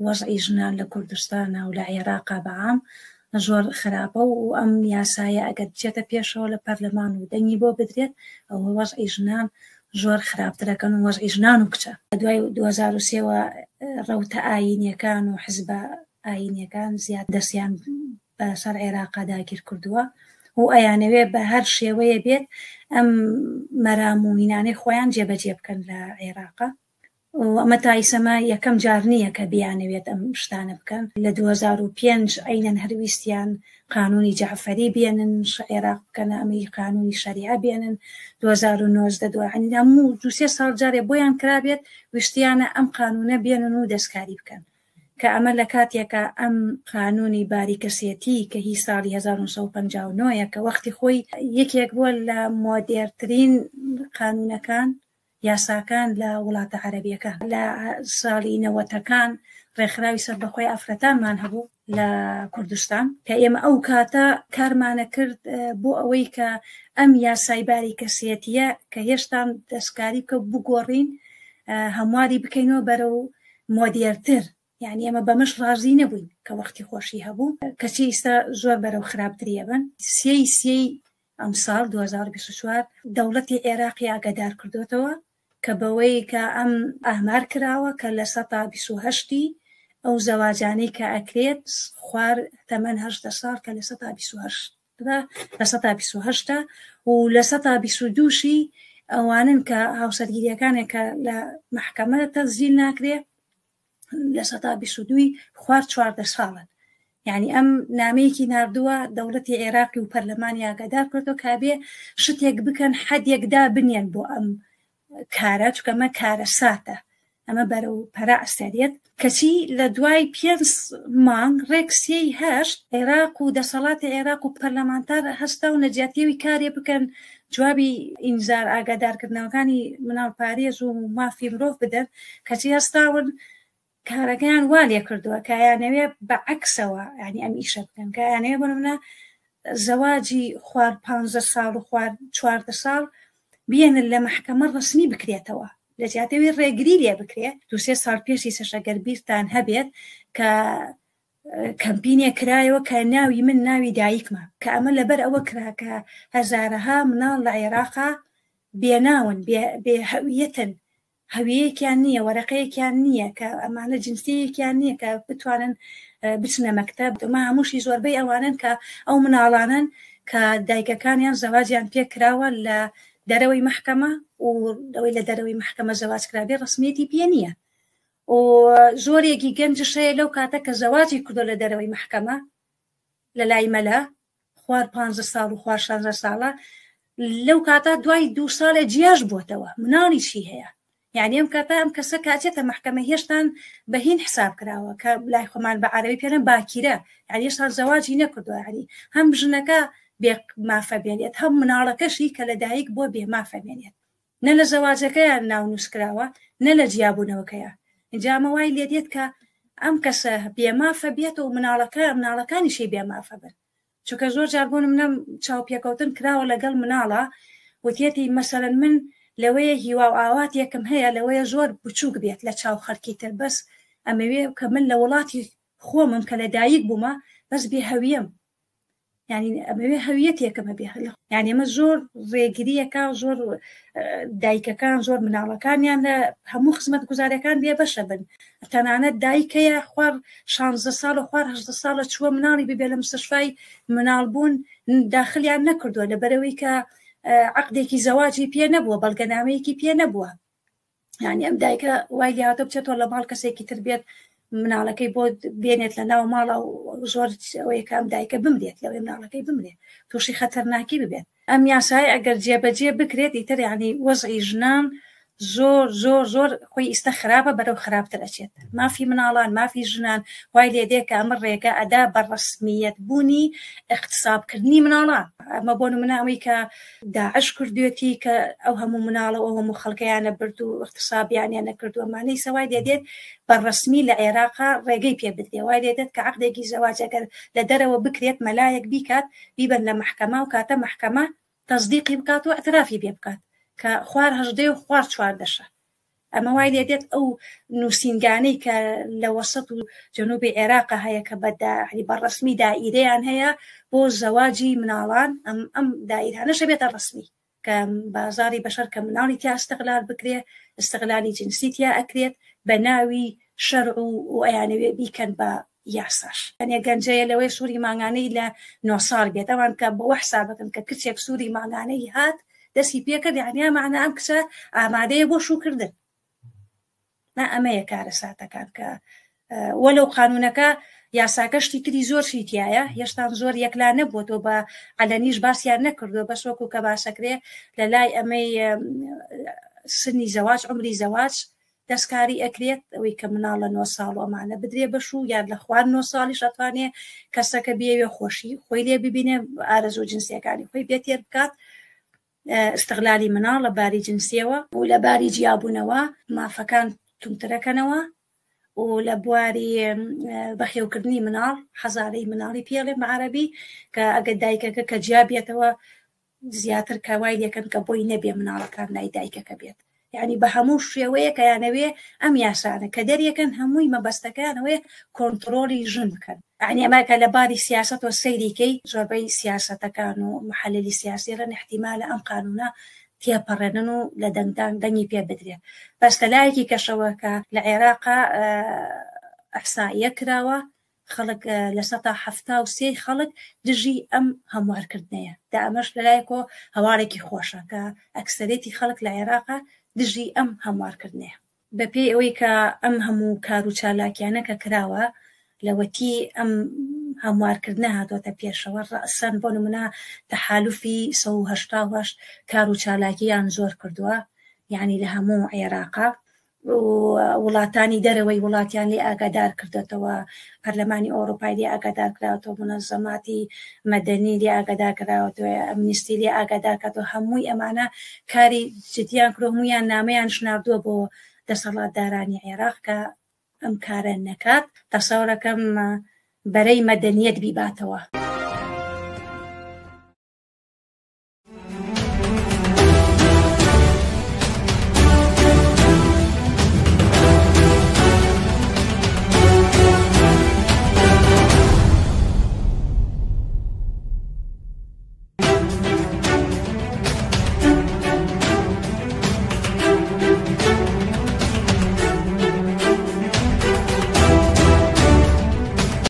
وەزعی ژنان لە کوردستانە و لە عێراقا بەعام زۆر خراپە و ئەم یاسایە ئەگەر بچێتە پێشەوە لە پەرلەمان و دەنگی بۆ بدرێت ئەوە وەزعی ژنان زۆر خراپترەکەن و وەزعی ژنان و کچە. دوای 2023ەوە ڕەوتە ئاینیەکان و حزبە ئاینیەکان زیاد دەستیان بەسەر عێراقا داگیر کردووە و ئەیانەوێ بە هەر شێوەیە بێت ئەم مەرام و هینانەی خۆیان جێبەجێ بکەن لە عێراقا. ئەمە تایسەمە یەکەم جار نییە کە بیانەوێت ئەم شتانە بکەن. لە 2005 ئەینەن هەرویستیان قانونی جەعفەری بێنن عێراق بکەنە، ئەمەی قانونی شەریعە بێنن. 2019 دوانی هەموو 2-3 ساڵ جارێ بۆیان کرابێت ویشتیانە ئەم قانونە بێنن و دەستکاری بکەن کە ئەمە لە کاتێکە ئەم قانونی باریکەسێتی کە هی ساڵی 1959 کە وەختی خۆی یەکێک بووە لە مۆدێرترین قانونەکان یاساکان لە وڵاتە عەرەبیەکان. لە ساڵی 90ەکان ڕێکخراوی سەربەخۆی ئافرەتانمان هەبوو لە کوردستان کە ئێمە ئەو کاتە کارمانە کرد بۆ ئەوەی کە ئەم یاسای باریکەسێتیە کە هێشتا دەستکاری بکە بگۆڕین هەمواری بکەینەوە بەرەو مۆدێرتر. یعنی ئەمە بەمەش ڕازی نەبووین کە وەختی خۆشی هەبوو کەچی ئێستا زۆر بەرەو خراپتریە بن. سی ئەم ساڵ 2024 دەوڵەتی عێراقی ئاگادار کردوێتەوە کە بەوەی کە ئەم ئامار کراوە کە لە 128 ئەو زەواجانەی کە ئەکرێت خوار تەمەن 18 ساڵ کە لە 128 و لە 122 ئەوانن کە هاوسەرگیریەکانێک کە لە محکەمە تەزیل ناکرێت لە 122 خوار 14 ساڵن. یعنی ئەم نامەیەکی نردووە دەوڵەتی عێراقی و پەرلەمانی ئاگادار کردەوە کابێ شتێک بکەن حەدێکدا بنێن بۆ ئەم کارە چکە ئەمە کارە ساتە، ئەمە بەرەو پەرە ئەستێت کەچی لە دوای 5 مانگ ڕێکسیەی هەشت عێراق و دەسەڵاتی عێراق و پەرلەمانتار هەستا و نەجاتیەوی کارێ بکەن جوابی ئینزار ئاگادارکردنەوەکانی مناڵپارێز و مافی مرۆڤ بدەن کەچی هەستاون کارەکەیان وا لێ کردووە کایانەوێ بە عەکسەوە ینی ئەم ئیشە بکەن کایانەوێ بۆ نمونە زەواجی خوار 15 ساڵ و خوار 14 ساڵ بێنن لە محکەمە ڕسمی بکرێتەوە لە جیاتەوەی ڕێگری لێ بکرێت. 2-3 ساڵ پێشی سەشەگەر بیرتان هەبێت کە کەمپینێ کرایەوە کە ناوی من ناوی دایکمە کە ئەمە لەبەر ئەوە کراکە هەزارەها مناڵ لە عێراقا بێناون بێ هەویەتن هەویەیەکیان نییە وەرەقەیەکیان نییە کە ئەمانە جنسیەکیان نییە کە بتوانن بچنە مەکتەب ما هەمووشی زۆربەی ئەوانن کە ئەو مناڵانن کە دایکەکانیان زەواجیان پێکراوە لە دەرەوەی محکەمە و ئەوەی لە دەرەوەی محکەمە زەواج کرابێ ڕسمیەتی پێ نییە و زۆرێکی گەنجشەیە لەو کاتە کە زەواجی کردو لە دەرەوەی محکەمە لە لای مەلا خوار 15 ساڵ و خوار 16 ساڵە لەو کاتە دوای 2 ساڵە جیاش بووتەوە مناڵی چی هەیە یعنی ئەم کاتە ئەم کەسە کاتێتە محکەمە هێشتان بەهین حساب کراوە کە لای خۆمان بە عەرەبی پێڵێن باکیرە یعنی هێشتا زەواجی نەکردووە یعنی هەم ژنەکە بێ مافە بێنێت هەم مناڵەکەشی کە لە دایک بۆ بێ مافە بێنێت نە لە زەواجەکەیان ناونووسکراوە نە لە جیابوونەوەکەیە اینجا ئەمە وای لێ دێت کە ئەم کەسە بێمافە بێت و مناڵەکانیشی بێمافە بن چونکە زۆر جار بوون منە چاوپێکەوتن کراوە لەگەڵ مناڵە وتێتی مەسەلەن من لەوەیە هیوا و ئاوات یەکم هەیە لەوەیە زۆر بچووک بێت لە چاو خەرکی تر بەس ئەمەوێ کە من لە وڵاتی خۆمم کە لە دایک بوومە بەس بێ هەویەم یعنی ئەمەوێ هەویەتێکمە بێ یعنی ئەمە زۆر ڕێگریەکە زۆر دایکەکان زۆر مناڵەکانیان لە هەموو خزمەت گوزاریەکان بێ بەشە بن تەنانەت دایکەیە خوار 16 ساڵ و خوار 8 ساڵە چووە مناڵی ببێ لە مستشفای مناڵبوون داخلیان نەکردووە لەبەرەوەی کە عقدێکی زەواجی پێ نەبووە بەڵگەنامەیەکی پێ نەبووە یعنی ئەم دایکە وای هاتە بچێتەوە لە ماڵ کەسێکی تر بێت مناڵەکەی بۆ بێنێت لە ناو ماڵە و زۆر ئەوەیە کە ئەم دایکە بمرێت لەوەی مناڵەکەی بمرێت تووشی خەتەرناکی ببێت ئەم یاسای ئەگەر جێبەجێ بکرێت ئیتر یعنی وەزعی ژنان زۆر زۆر زۆر خۆی ئیستا خراپە بەرەو خراپتر ئەچێت مافی مناڵان مافی ژنان وای لێ دێ کە ئەمە ڕێگە ئەدا بە ڕسمیەت بوونی اقتصابکردنی مناڵان ئەمە بۆ نمونە ئەوەی کە داعش کردوێتی کە ئەو هەموو مناڵە ئەو هەموو خەڵکەیانە برد و اقتصابیانیان نەکردووەمانەی سەوای لێ دێت بە ڕسمی لە عێراقا ڕێگەی پێ بدرێ وای لێ دێت کە عقدێکی زەواج ئەگەر لە دەرەوە بکرێت مەلایەک بیکات بیبەن لە محکەمە و کاتە محکەمە تەصدیقی بکات و ئەترافی پێ بکات کە خوار 18 و خوار 14 ئەمە وای لێ دێت ئەو نووسینگانەی کە لە وەسەط و جەنوبی عێراقا هەیە کە بە ڕسمی دائیرەیان هەیە بۆ زەواجی مناڵان ئەم دائیرانەشە بێتە ڕسمی کە بازاری بەشەر کە مناڵی تیا ئەستەغلال بکرێ ئەستەغلالی جنسی تیا ئەکرێت بە ناوی شەرع و ئەیانەوێ بیکەن بە یاساش ئەنێ گەنجەیە لەوەی سووری ماگانەی لە 9 ساڵ بێت ئەوان کە بەوە حسابەکەن کە کچێک سووری ماگانەی هات دەستی پێکرد یعنی معنە ئەم کچە ئامادەیە بۆ شوکردن نا ئەمەیە کارە ساتەکان کە وەلەو قانونەکە یاساکەشتی تری زۆر شیتیایە هێشتان زۆر یەکلا نەبووەوە بە عەلەنیش باسییان نەکردووە بەس وەکو کە باسەکرێ لە لای ئەمەی سنی زەواج عمری زەواج دەستکاری ئەکرێت ئەوەی کە مناڵ لە 9 ساڵ ئەمانە بدرێ بەش و یان لە خوار 9 ساڵی شەتوانێ کەسەکە بێوێ خۆشی خۆی لێ ببینێ ئارەزوو جنسیەکانی خۆی بێتێر بکات استغلالی مناڵ لە باری جنسیەوە و لە باری جیابوونەوە مافەکان تونترەکەنەوە و لە بواری بەخێوکردنی مناڵ حەزارەی مناڵی پێڵێ بە عەرەبی کە ئەگەر دایکەکە کە جیابێتەوە زیاتر کاوای لێکن کە بۆی نەبێ مناڵەکان لای دایکەکە بێت یعنی بە هەموو شێوەیە کە یانەوێ ئەم یاسانە کە دەریەکەن هەمووی مەبەستەکانەوەی کۆنتڕۆلی ژن بکەن یعنی ئەمە کە لە باری سیاست و سەیریکەی زۆربەی سیاسەتەکان و محەللی سیاسی ڕەن احتیمالە ئەم قانونە تێپەڕێنن و لە دەنگی پێ بدرێت بەس لەلایەکی کەشەوە کە لە عێراقا ئەحسائیە کراوە خەڵک لە 1970 خەڵک دژی ئەم هەموارکردنەیە دا ئەمەش لەلایەکۆ هەوارێکی خۆشە کە ئەکسەرێتی خەڵک لە عێراقا دژی ئەم هەموارکردنەیە بەپێی ئەوەی کە ئەم هەموو کار و چالاکیانە کە کراوە لەوەتی ئەم هەموارکردنە هاتۆتە پێشەوە ڕەسەن بۆ نمونە تەحالوفی 188 کار و چالاکییان زۆر کردووە یعنی لە هەموو عێراقا وڵاتانی دەرەوەی وڵاتیان لێ ئاگادار کردێتەوە پەرلەمانی ئەوروپای لێ ئاگادار کراوەتەوە منەزەماتی مەدەنی لێ ئاگادار کراوەتەوە ئەمنیستی لێ ئاگادار کاتەوە هەمووی ئەمانە کاری جدیان کرد هەموویان نامەیان شناردووە بۆ دەسەڵاتدارانی عێراق کە ئەم کارە نەکات تەسەورەکەم بەرەی مەدەنیەت بیباتەوە